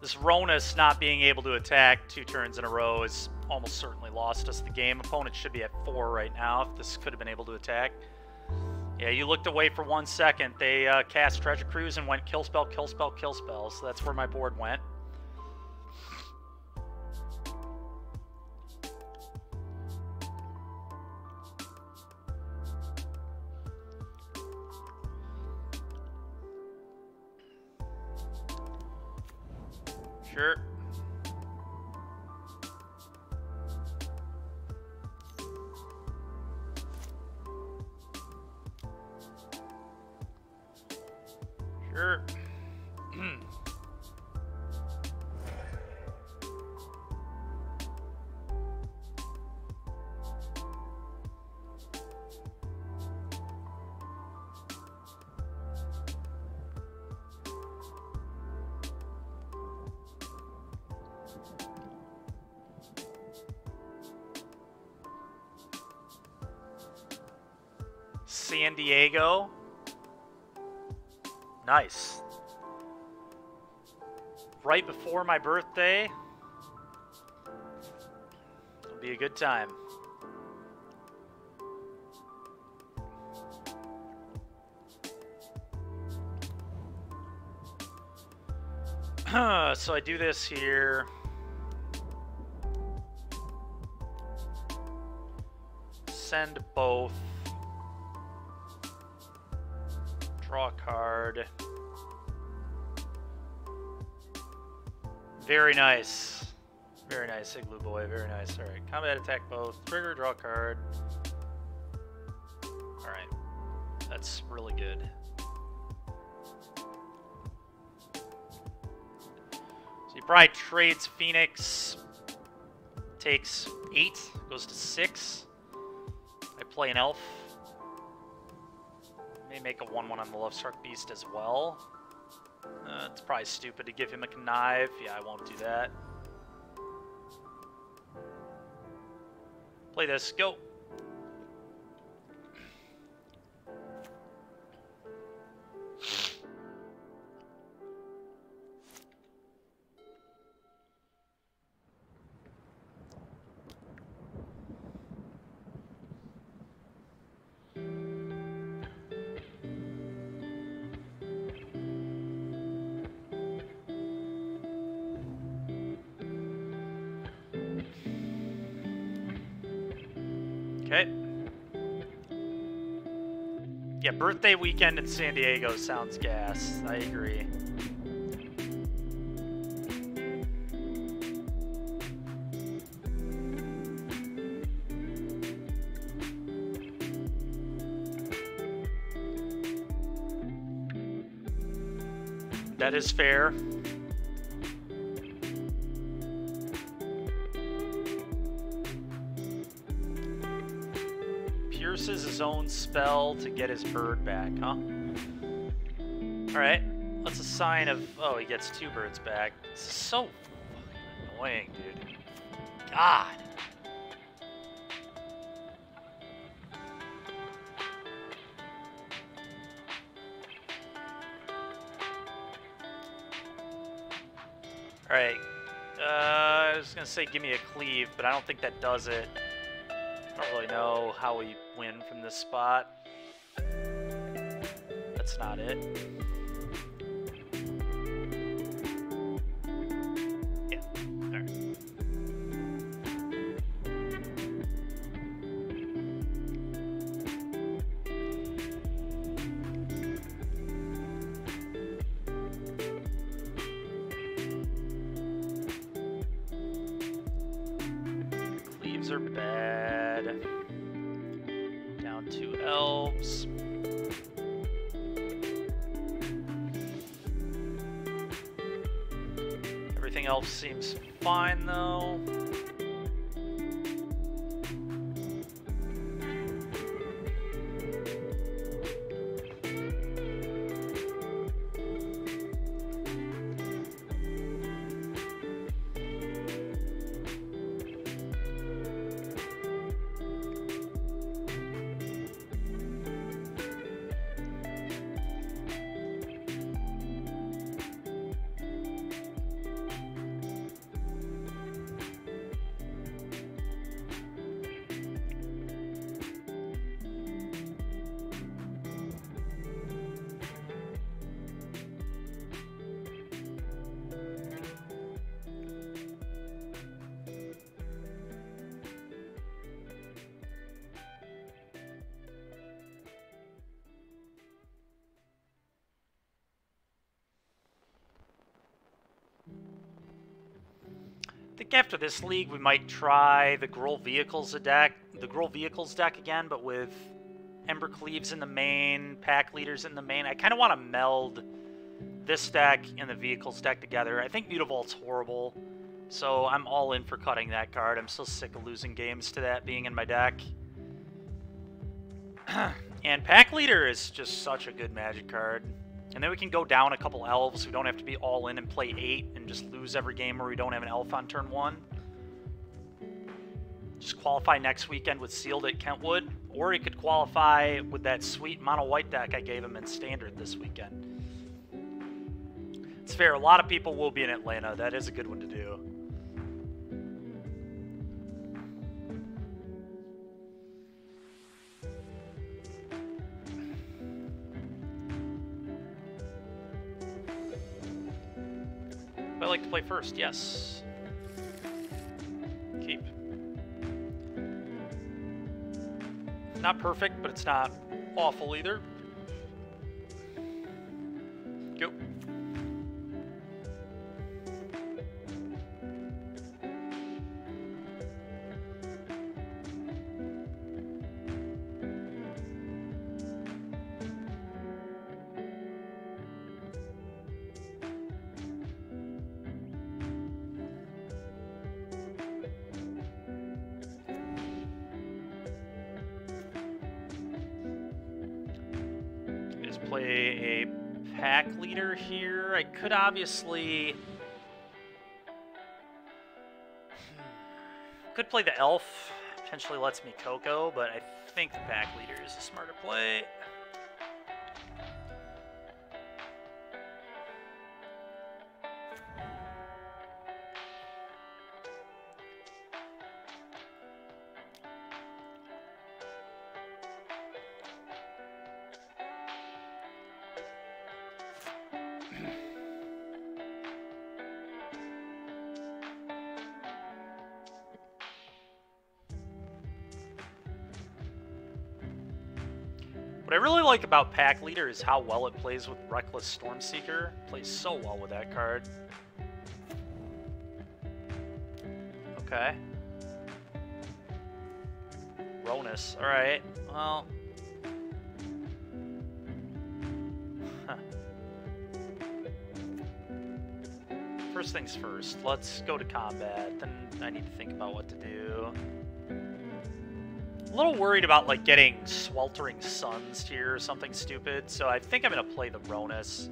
Speaker 1: This Ronus not being able to attack 2 turns in a row is almost certainly lost us the game. Opponent should be at 4 right now if this could have been able to attack. Yeah, you looked away for 1 second. They cast Treasure Cruise and went kill spell, kill spell, kill spell. So that's where my board went. Sure. Sure. San Diego. Nice. Right before my birthday. It'll be a good time. So I do this here. Send both. Draw a card. Very nice. Very nice, Igloo Boy. Very nice. Alright, combat attack both. Trigger, draw a card. Alright. That's really good. So he probably trades Phoenix. Takes 8. Goes to 6. I play an elf. May make a 1/1 on the Lovestruck Beast as well. It's probably stupid to give him a connive. Yeah, I won't do that. Play this. Go. Okay. Yeah, birthday weekend in San Diego sounds gas. I agree. That is fair. Pierces his own spell to get his bird back, huh? Alright, that's a sign of... Oh, he gets 2 birds back. This is so fucking annoying, dude. God! Alright, I was gonna say give me a cleave, but I don't think that does it. I don't really know how we win from this spot. That's not it. Yeah, alright. Cleaves are bad. Down 2 elves. Everything else seems fine though. I think after this league, we might try the Gruul Vehicles deck again, but with Embercleaves in the main, Pack Leaders in the main. I kind of want to meld this deck and the Vehicles deck together. I think Mutavolt's horrible, so I'm all in for cutting that card. I'm so sick of losing games to that being in my deck. And Pack Leader is just such a good Magic card. And then we can go down a couple elves. We don't have to be all in and play 8 and just lose every game where we don't have an elf on turn 1. Just qualify next weekend with Sealed at Kentwood. Or he could qualify with that sweet mono white deck I gave him in Standard this weekend. It's fair. A lot of people will be in Atlanta. That is a good one to do. I like to play first, yes. Keep. Not perfect, but it's not awful either. Go. Play a pack leader here. I could obviously... Could play the elf. Potentially lets me Coco, but I think the pack leader is a smarter play. What I really like about Pack Leader is how well it plays with Reckless Stormseeker. Plays so well with that card. Okay. Ronus. Alright. Well. Huh. First things first. Let's go to combat. Then I need to think about what to do. A little worried about like getting Sweltering Suns here or something stupid, so I think I'm gonna play the Ronus.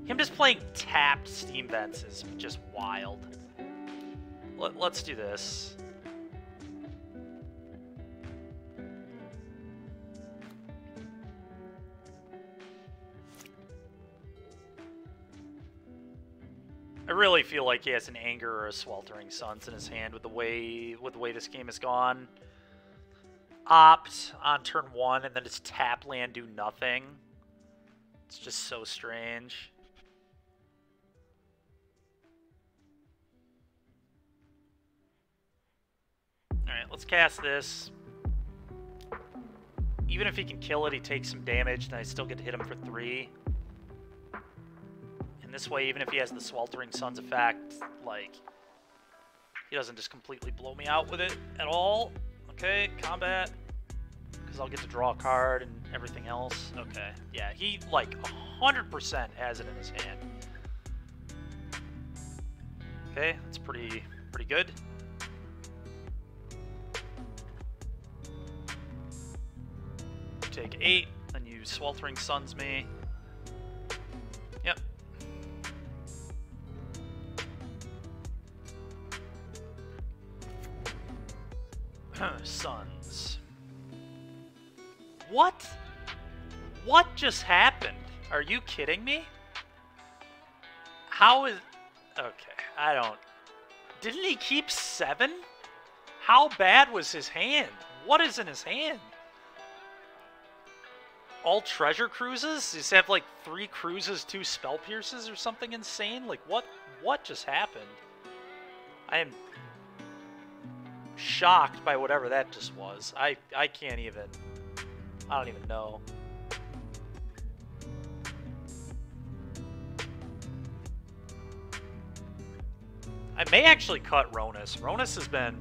Speaker 1: Him just playing tapped Steam Vents is just wild. Let's do this. I really feel like he has an Anger or a Sweltering Suns in his hand with the way this game has gone. Opt on turn 1 and then just tap land, do nothing. It's just so strange. Alright, let's cast this. Even if he can kill it, he takes some damage, then I still get to hit him for 3. And this way, even if he has the Sweltering Suns effect, like, he doesn't just completely blow me out with it at all. Okay, combat, because I'll get to draw a card and everything else. Okay, yeah, he, like, 100% has it in his hand. Okay, that's pretty good. You take 8, then you Sweltering Suns me. Yep. Suns. What? What just happened? Are you kidding me? How is... Okay, I don't... Didn't he keep 7? How bad was his hand? What is in his hand? All treasure cruises? Does he have like 3 cruises, 2 spell pierces or something insane? Like what just happened? I am shocked by whatever that just was. I can't even... I don't even know. I may actually cut Ronus. Ronus has been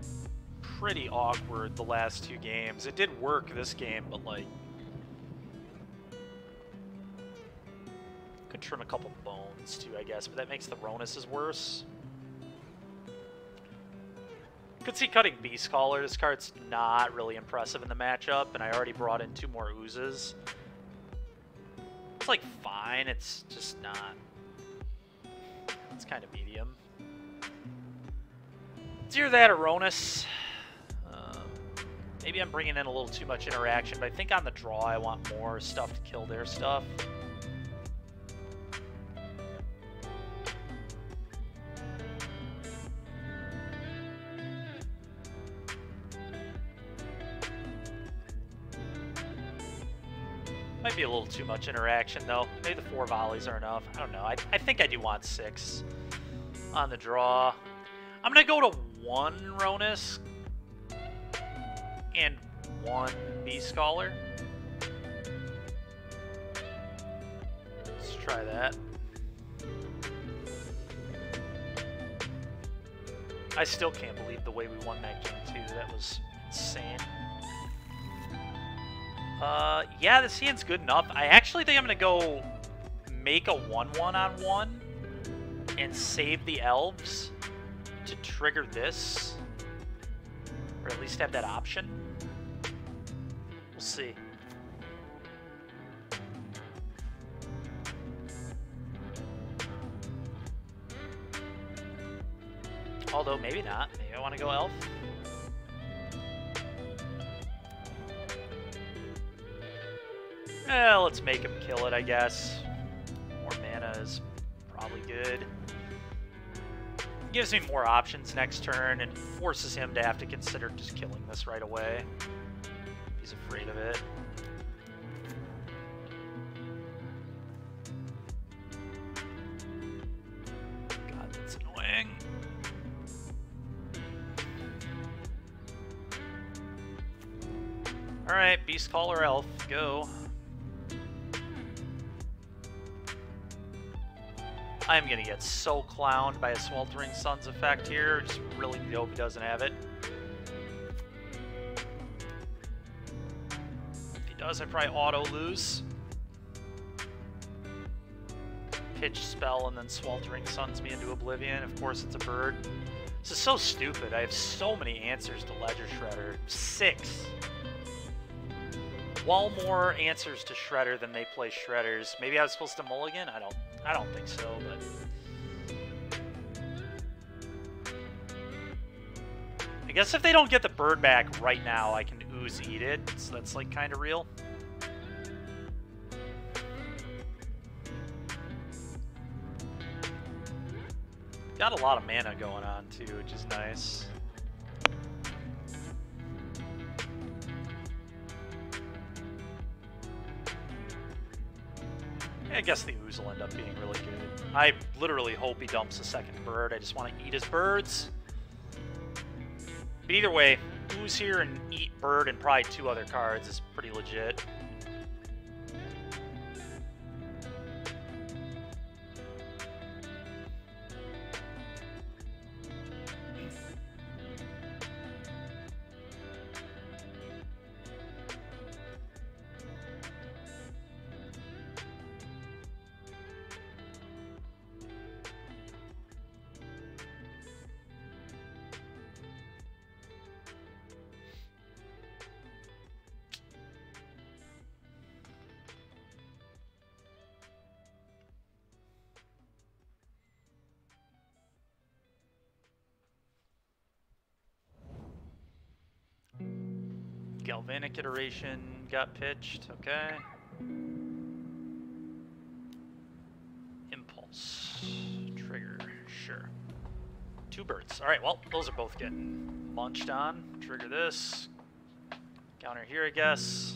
Speaker 1: pretty awkward the last 2 games. It did work this game, but like... Could trim a couple bones too, I guess, but that makes the Ronus's worse. Could see cutting Beast Caller. This card's not really impressive in the matchup, and I already brought in 2 more oozes. It's like fine, it's just not. It's kind of medium. It's either that or Ronus. Maybe I'm bringing in a little too much interaction, but I think on the draw I want more stuff to kill their stuff. Might be a little too much interaction, though. Maybe the 4 volleys are enough. I don't know. I think I do want 6 on the draw. I'm going to go to 1 Ronus and 1 Beast Caller. Let's try that. I still can't believe the way we won that game, too. That was insane. Yeah, this hand's good enough. I actually think I'm going to go make a 1/1/1 and save the elves to trigger this. Or at least have that option. We'll see. Although, maybe not. Maybe I want to go elf. Let's make him kill it, I guess. More mana is probably good. Gives me more options next turn and forces him to have to consider just killing this right away. If he's afraid of it. God, that's annoying. Alright, Beast Caller Elf, go. I'm gonna get so clowned by a Sweltering Sun's effect here. Just really hope he doesn't have it. If he does, I probably auto-lose. Pitch spell and then Sweltering Suns me into oblivion. Of course it's a bird. This is so stupid. I have so many answers to Ledger Shredder. 6. Well, more answers to Shredder than they play Shredders. Maybe I was supposed to mulligan? I don't think so, but... I guess if they don't get the bird back right now, I can ooze eat it, so that's like kind of real. Got a lot of mana going on too, which is nice. I guess the ooze will end up being really good. I literally hope he dumps a second bird. I just want to eat his birds. But either way, ooze here and eat bird and probably 2 other cards is pretty legit. Galvanic Iteration got pitched, okay. Impulse. Trigger, sure. 2 birds. Alright, well, those are both getting munched on. Trigger this. Counter here, I guess.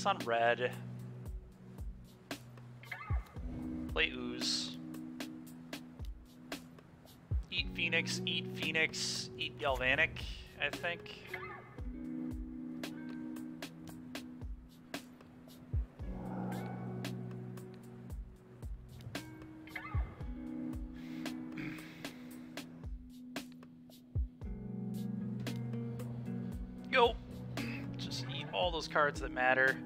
Speaker 1: On red. Play ooze. Eat Phoenix, eat Galvanic, I think. Go. Just eat all those cards that matter.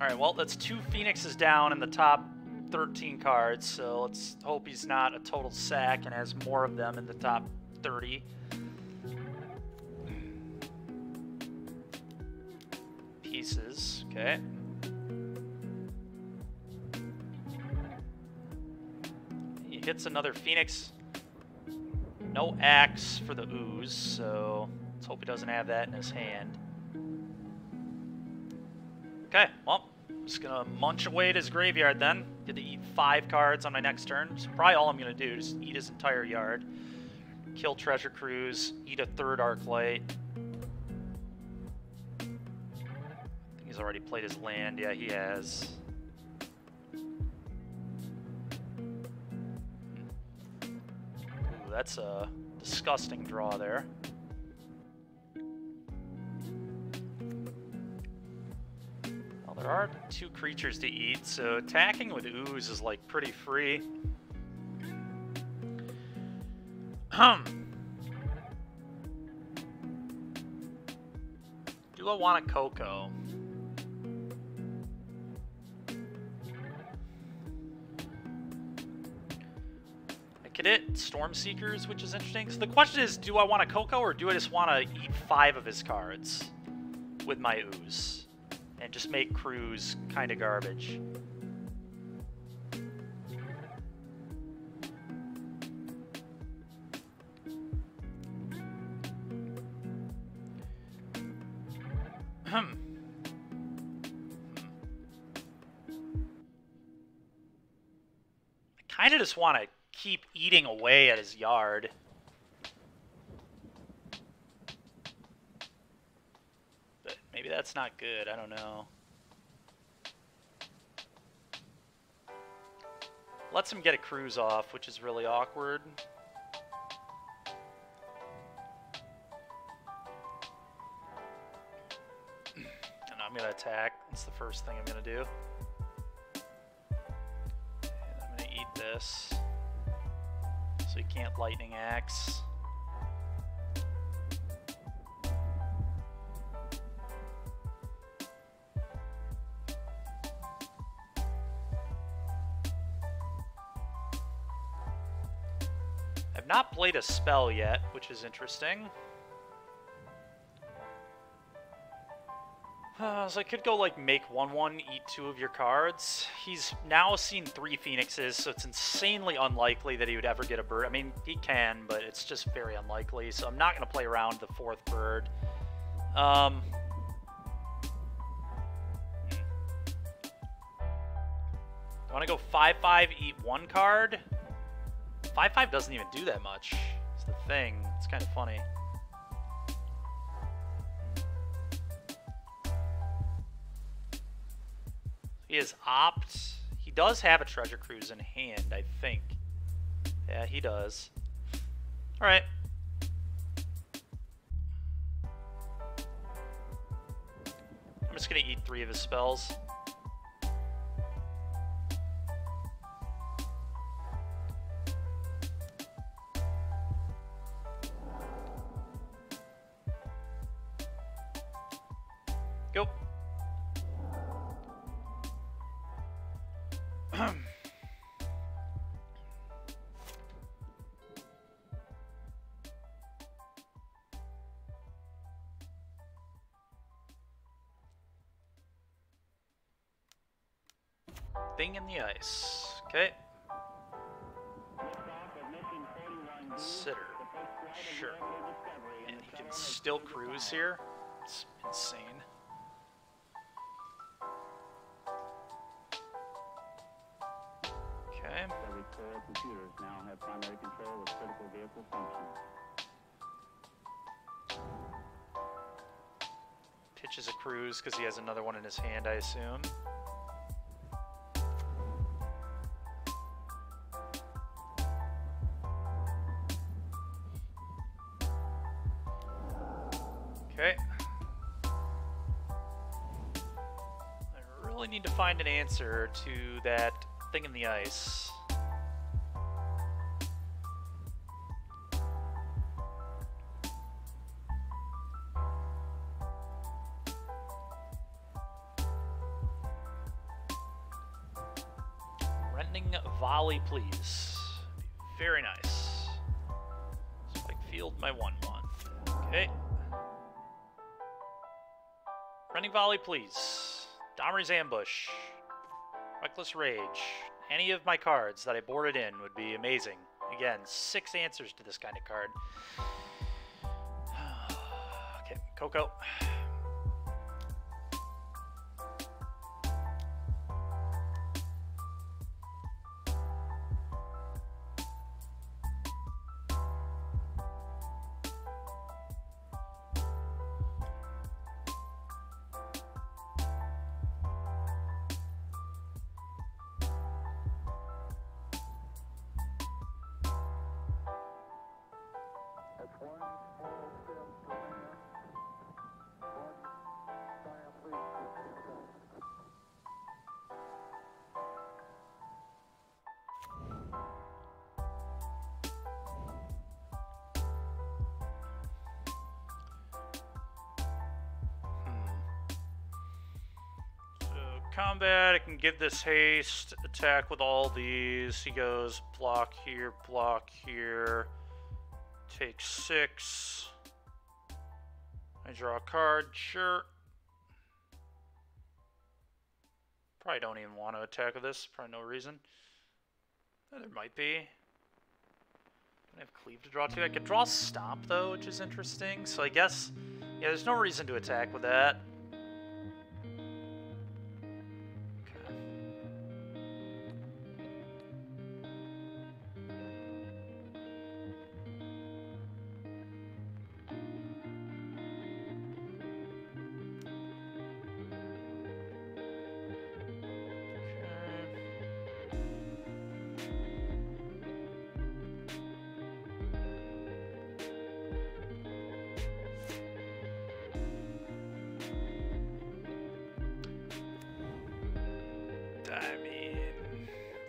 Speaker 1: Alright, well, that's 2 Phoenixes down in the top 13 cards, so let's hope he's not a total sack and has more of them in the top 30. Pieces, okay. He hits another Phoenix. No axe for the ooze, so let's hope he doesn't have that in his hand. Okay, well, I'm just gonna munch away at his graveyard then. Get to eat 5 cards on my next turn. It's probably all I'm gonna do, just eat his entire yard. Kill Treasure Cruise, eat a 3rd Arclight. I think he's already played his land, yeah, he has. Ooh, that's a disgusting draw there. There are 2 creatures to eat, so attacking with ooze is like pretty free. Do I want a Coco? Cadet, Storm Seekers, which is interesting. So the question is, do I want a Coco or do I just want to eat 5 of his cards with my ooze and just make Cruz kind of garbage? I kind of just want to keep eating away at his yard. But maybe that's not good. I don't know. Lets him get a Cruise off, which is really awkward. And I'm going to attack. That's the first thing I'm going to do. And I'm going to eat this. So he can't Lightning Axe. I've not played a spell yet, which is interesting. So I could go like make 1/1, eat 2 of your cards. He's now seen 3 Phoenixes, so it's insanely unlikely that he would ever get a bird. I mean, he can, but it's just very unlikely. So I'm not going to play around the 4th bird. I want to go 5/5, eat 1 card. 5/5 doesn't even do that much. It's the thing. It's kind of funny. He is opt. He does have a Treasure Cruise in hand, I think. Yeah, he does. Alright. I'm just going to eat 3 of his spells. Go. Thing in the ice. Okay. Consider. Sure. And he can still cruise here. It's insane. Okay.
Speaker 2: Every core computers now have primary control of critical vehicle functions.
Speaker 1: Pitches a cruise because he has another one in his hand, I assume. Okay. I really need to find an answer to that thing in the ice. Rending volley, please. Very nice. So I field my 1/1. Okay. Rending volley, please. Domri's ambush. Reckless Rage. Any of my cards that I boarded in would be amazing. Again, 6 answers to this kind of card. Okay, Coco. combat, I can give this haste, attack with all these. He goes block here, take 6. I draw a card, sure. Probably don't even want to attack with this, probably no reason. There might be. I have Cleave to draw 2. I could draw Stomp though, which is interesting. So I guess, yeah, there's no reason to attack with that.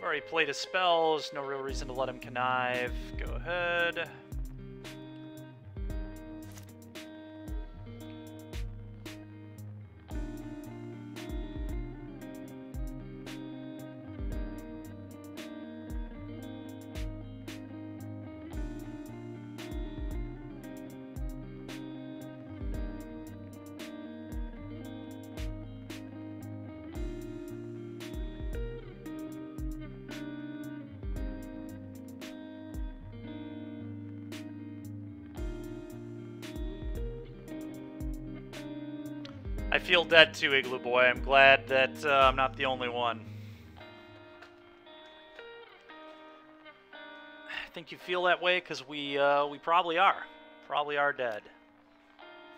Speaker 1: Already played his spells, no real reason to let him connive. Go ahead. I feel dead too, Igloo Boy. I'm glad that I'm not the only one. I think you feel that way because we probably are. Probably are dead.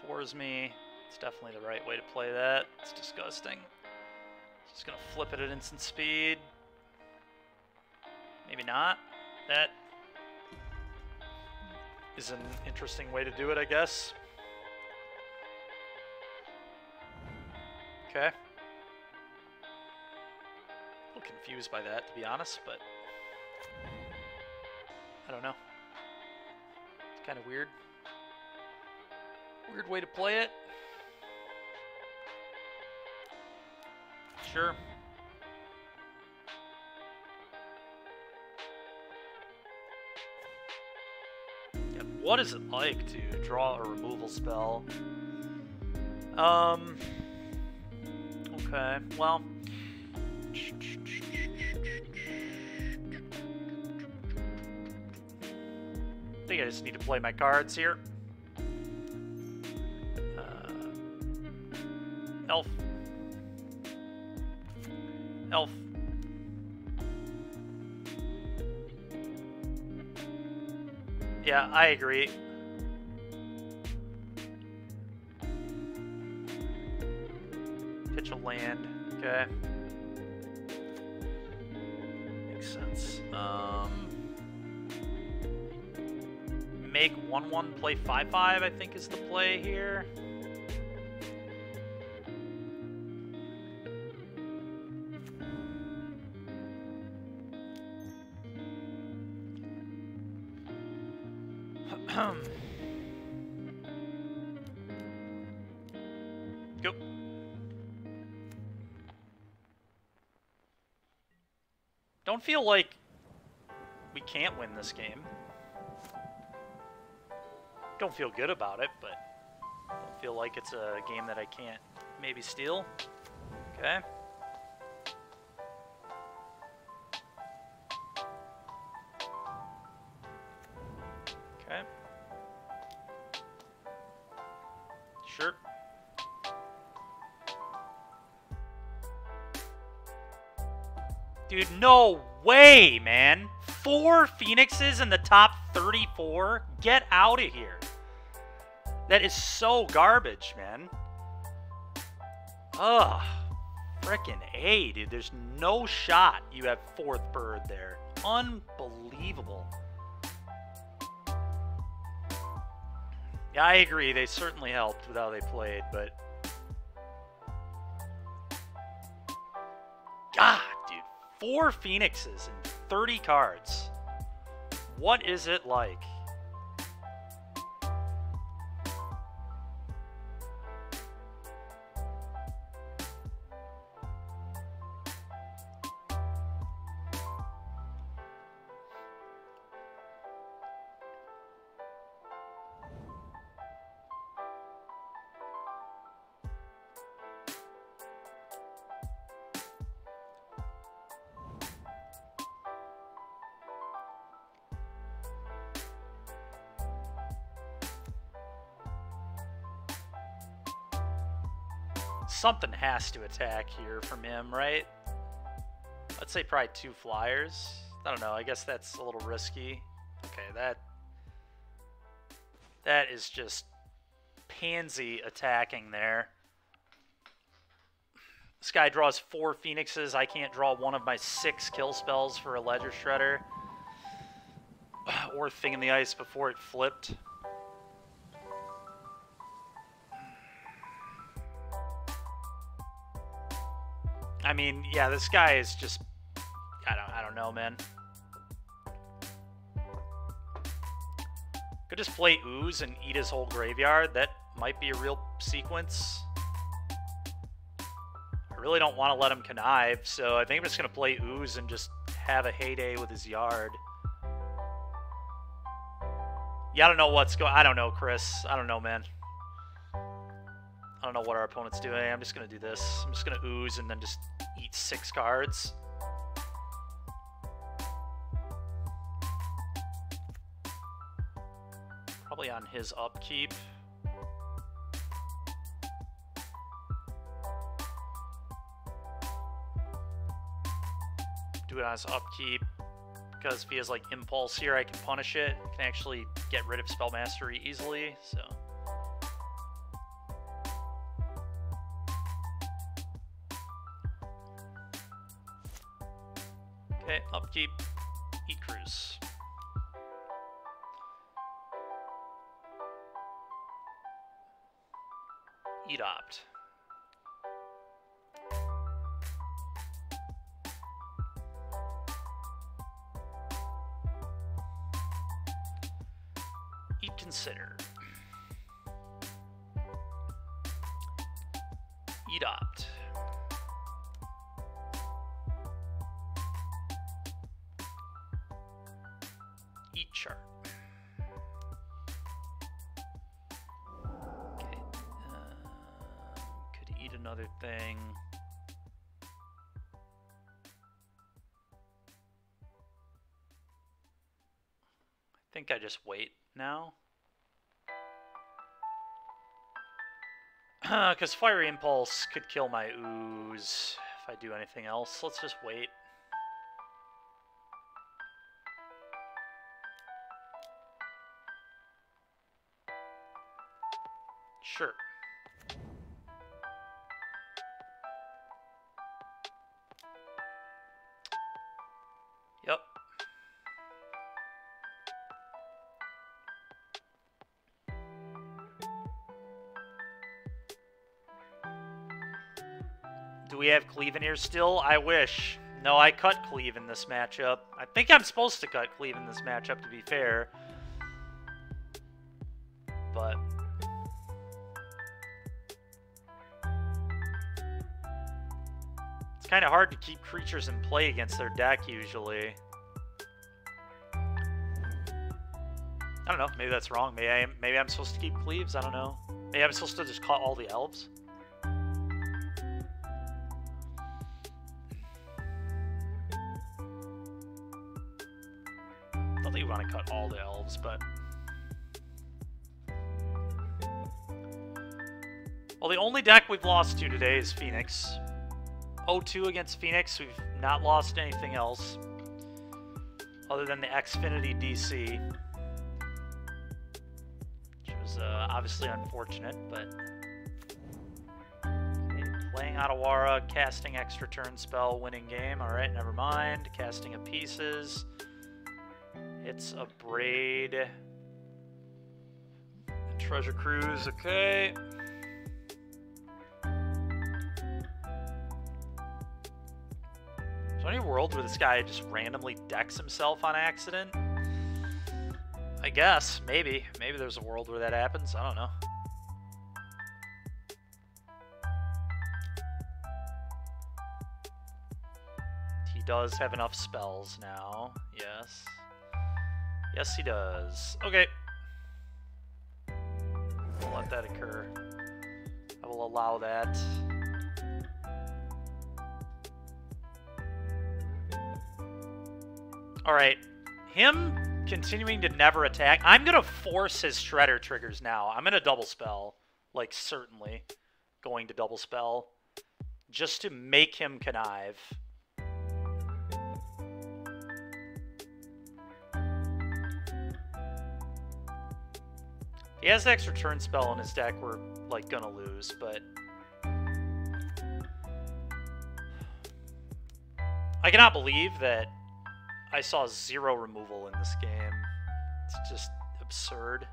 Speaker 1: 4 is me. It's definitely the right way to play that. It's disgusting. Just gonna flip it at instant speed. Maybe not. That is an interesting way to do it, I guess. Okay. A little confused by that, to be honest, but I don't know. It's kind of weird. Weird way to play it. Sure. Yeah, what is it like to draw a removal spell? Okay, well, I think I just need to play my cards here. Elf. Elf. Yeah, I agree. Pitch a land. Okay. Makes sense. Make 1/1 play 5/5, I think is the play here. Go. Don't feel like we can't win this game. Don't feel good about it, but don't feel like it's a game that I can't maybe steal. Okay. Okay. Sure. Dude, no way, man. 4 Phoenixes in the top 34? Get out of here. That is so garbage, man. Ugh. Frickin' A, dude. There's no shot you have 4th bird there. Unbelievable. Yeah, I agree. They certainly helped with how they played, but... God, dude. 4 Phoenixes and 30 cards. What is it like? something has to attack here from him, right? Let's say probably 2 flyers. I don't know. I guess that's a little risky. Okay, that is just pansy attacking there. This guy draws 4 Phoenixes. I can't draw one of my 6 kill spells for a Ledger Shredder. Or Thing in the Ice before it flipped. I mean, yeah, this guy is just... I don't know, man. Could just play Ooze and eat his whole graveyard. That might be a real sequence. I really don't want to let him connive, so I think I'm just going to play Ooze and just have a heyday with his yard. Yeah, I don't know what's going... I don't know, Chris. I don't know, man. I don't know what our opponent's doing. I'm just going to do this. I'm just going to Ooze and then just eat 6 cards. Probably on his upkeep. Do it on his upkeep. Because if he has like Impulse here, I can punish it. I can actually get rid of Spell Mastery easily, so... Okay, upkeep, eat Cruise. Eat Opt. Eat Consider. Eat Opt. Eat Chart. Okay. Could eat another thing. I think I just wait now. Because Fiery Impulse could kill my Ooze if I do anything else. Let's just wait. Sure. Yep. Do we have Cleave in here still? I wish. No, I cut Cleave in this matchup. I think I'm supposed to cut Cleave in this matchup, to be fair. But... it's kind of hard to keep creatures in play against their deck, usually. I don't know. Maybe that's wrong. Maybe I'm supposed to keep Cleaves. I don't know. Maybe I'm supposed to just cut all the elves. I don't think we want to cut all the elves, but... well, the only deck we've lost to today is Phoenix. 0-2 against Phoenix. We've not lost anything else other than the Xfinity DC, which was obviously unfortunate, but okay, playing Otawara, casting extra turn spell, winning game. All right, never mind. Casting of Pieces. It's a Braid. Treasure Cruise, okay. Is there any world where this guy just randomly decks himself on accident? I guess, maybe. Maybe there's a world where that happens. I don't know. He does have enough spells now. Yes. Yes, he does. Okay. I'll let that occur. I will allow that. Alright. Him continuing to never attack. I'm going to force his Shredder triggers now. I'm going to double spell. Like, certainly. going to double spell just to make him connive. He has the extra turn spell in his deck we're, like, gonna lose, but... I cannot believe that I saw 0 removal in this game. It's just absurd.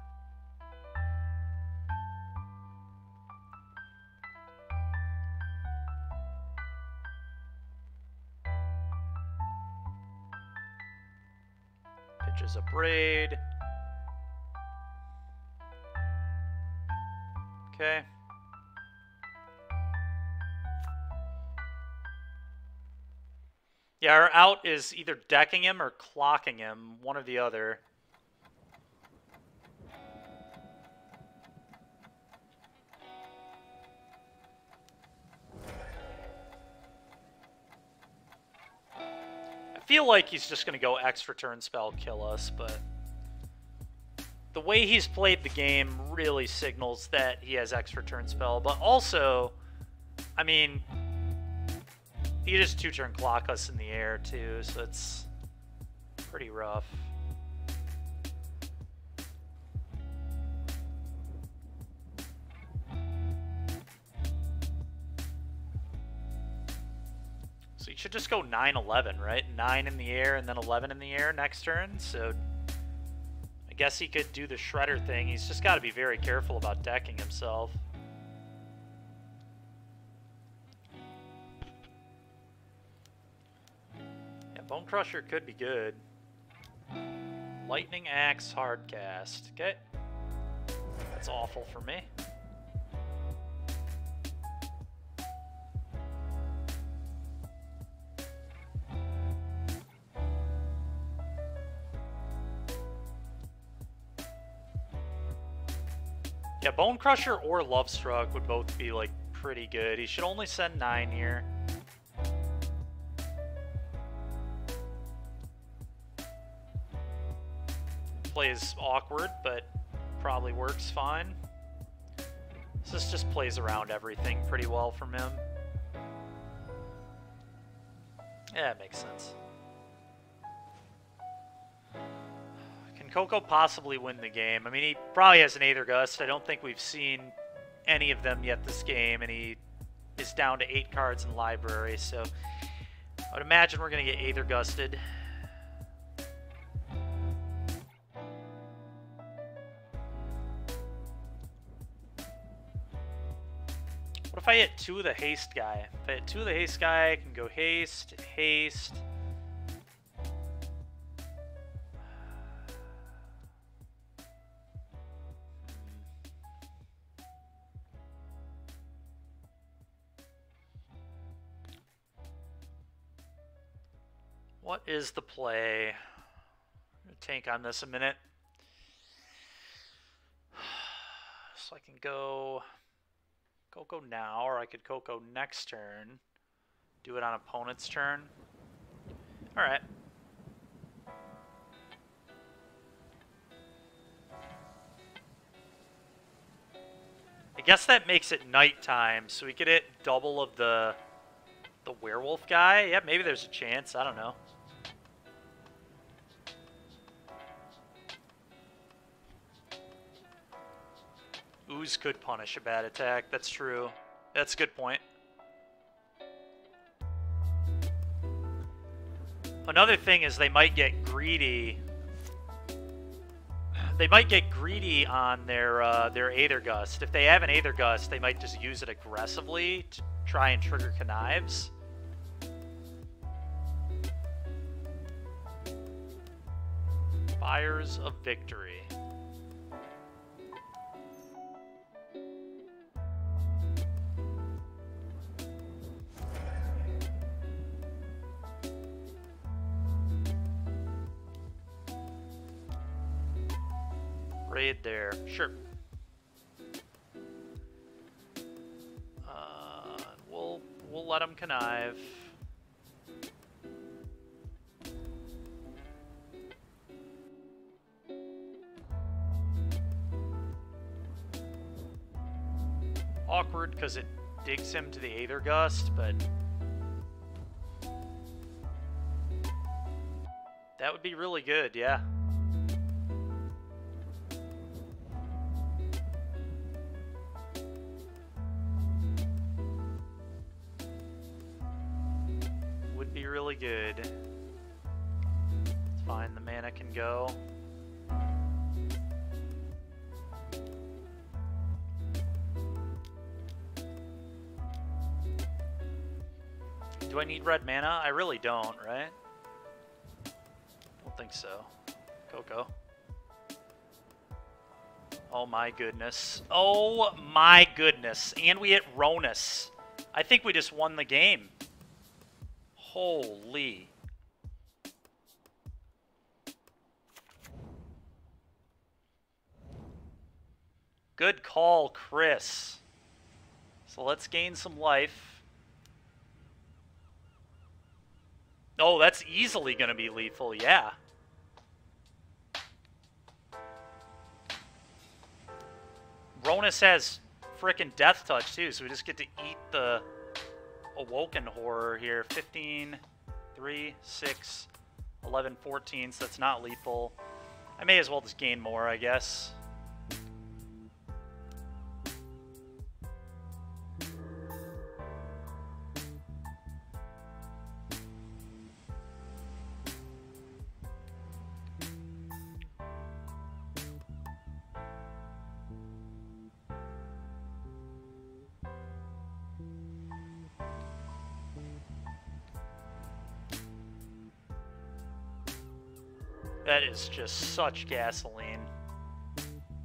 Speaker 1: Pitches a Braid. Okay. Yeah, our out is either decking him or clocking him, one or the other. I feel like he's just going to go extra turn spell, kill us, but the way he's played the game really signals that he has extra turn spell, but also, I mean, he just 2-turn clock us in the air too, so it's pretty rough. So you should just go 9-11, right? 9 in the air and then 11 in the air next turn, so I guess he could do the Shredder thing. He's just got to be very careful about decking himself. Yeah, Bone Crusher could be good. Lightning Axe Hardcast. Okay. That's awful for me. Yeah, Bone Crusher or Love Struck would both be, like, pretty good. He should only send 9 here. Plays awkward, but probably works fine. This just plays around everything pretty well from him. Yeah, it makes sense. Coco possibly win the game. I mean, he probably has an Aether Gust. I don't think we've seen any of them yet this game, and he is down to 8 cards in library, so I would imagine we're going to get Aether Gusted. What if I hit 2 of the Haste guy? If I hit 2 of the Haste guy, I can go Haste, Haste. What is the play? I'm going to tank on this a minute. So I can go Coco now, or I could Coco next turn. Do it on opponent's turn. Alright. I guess that makes it nighttime, so we could hit double of the werewolf guy. Yeah, maybe there's a chance. I don't know. Ooze could punish a bad attack. That's true. That's a good point. Another thing is they might get greedy. They might get greedy on their Aether Gust. If they have an Aether Gust, they might just use it aggressively to try and trigger connives. Fires of Victory. Raid there, sure. We'll let him connive. Awkward because it digs him to the Aether Gust, but that would be really good, yeah. Would be really good. It's fine, the mana can go. Do I need red mana? I really don't, right? Don't think so. Go. Oh my goodness. Oh my goodness. And we hit Ronus. I think we just won the game. Holy. Good call, Chris. So let's gain some life. Oh, that's easily going to be lethal, yeah. Ronus has frickin' Death Touch, too, so we just get to eat the Awoken Horror here. 15, 3, 6, 11, 14, so that's not lethal. I may as well just gain more, I guess. That is just such gasoline.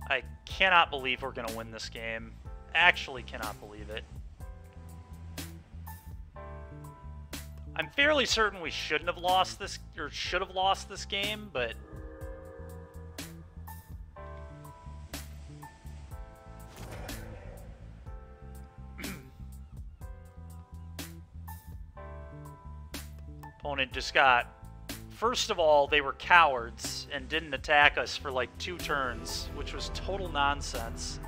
Speaker 1: I cannot believe we're going to win this game. Actually cannot believe it. I'm fairly certain we shouldn't have lost this, or should have lost this game, but opponent just got... First of all, they were cowards and didn't attack us for like 2 turns, which was total nonsense.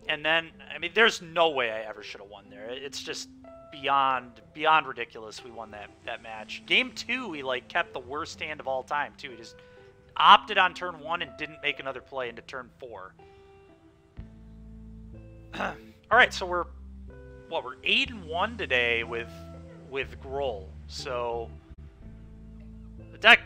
Speaker 1: And then, I mean, there's no way I ever should have won there. It's just beyond ridiculous we won that match. Game 2, we like kept the worst hand of all time, too. He just opted on turn 1 and didn't make another play into turn 4. All right, so we're 8-1 today with Gruul. So the deck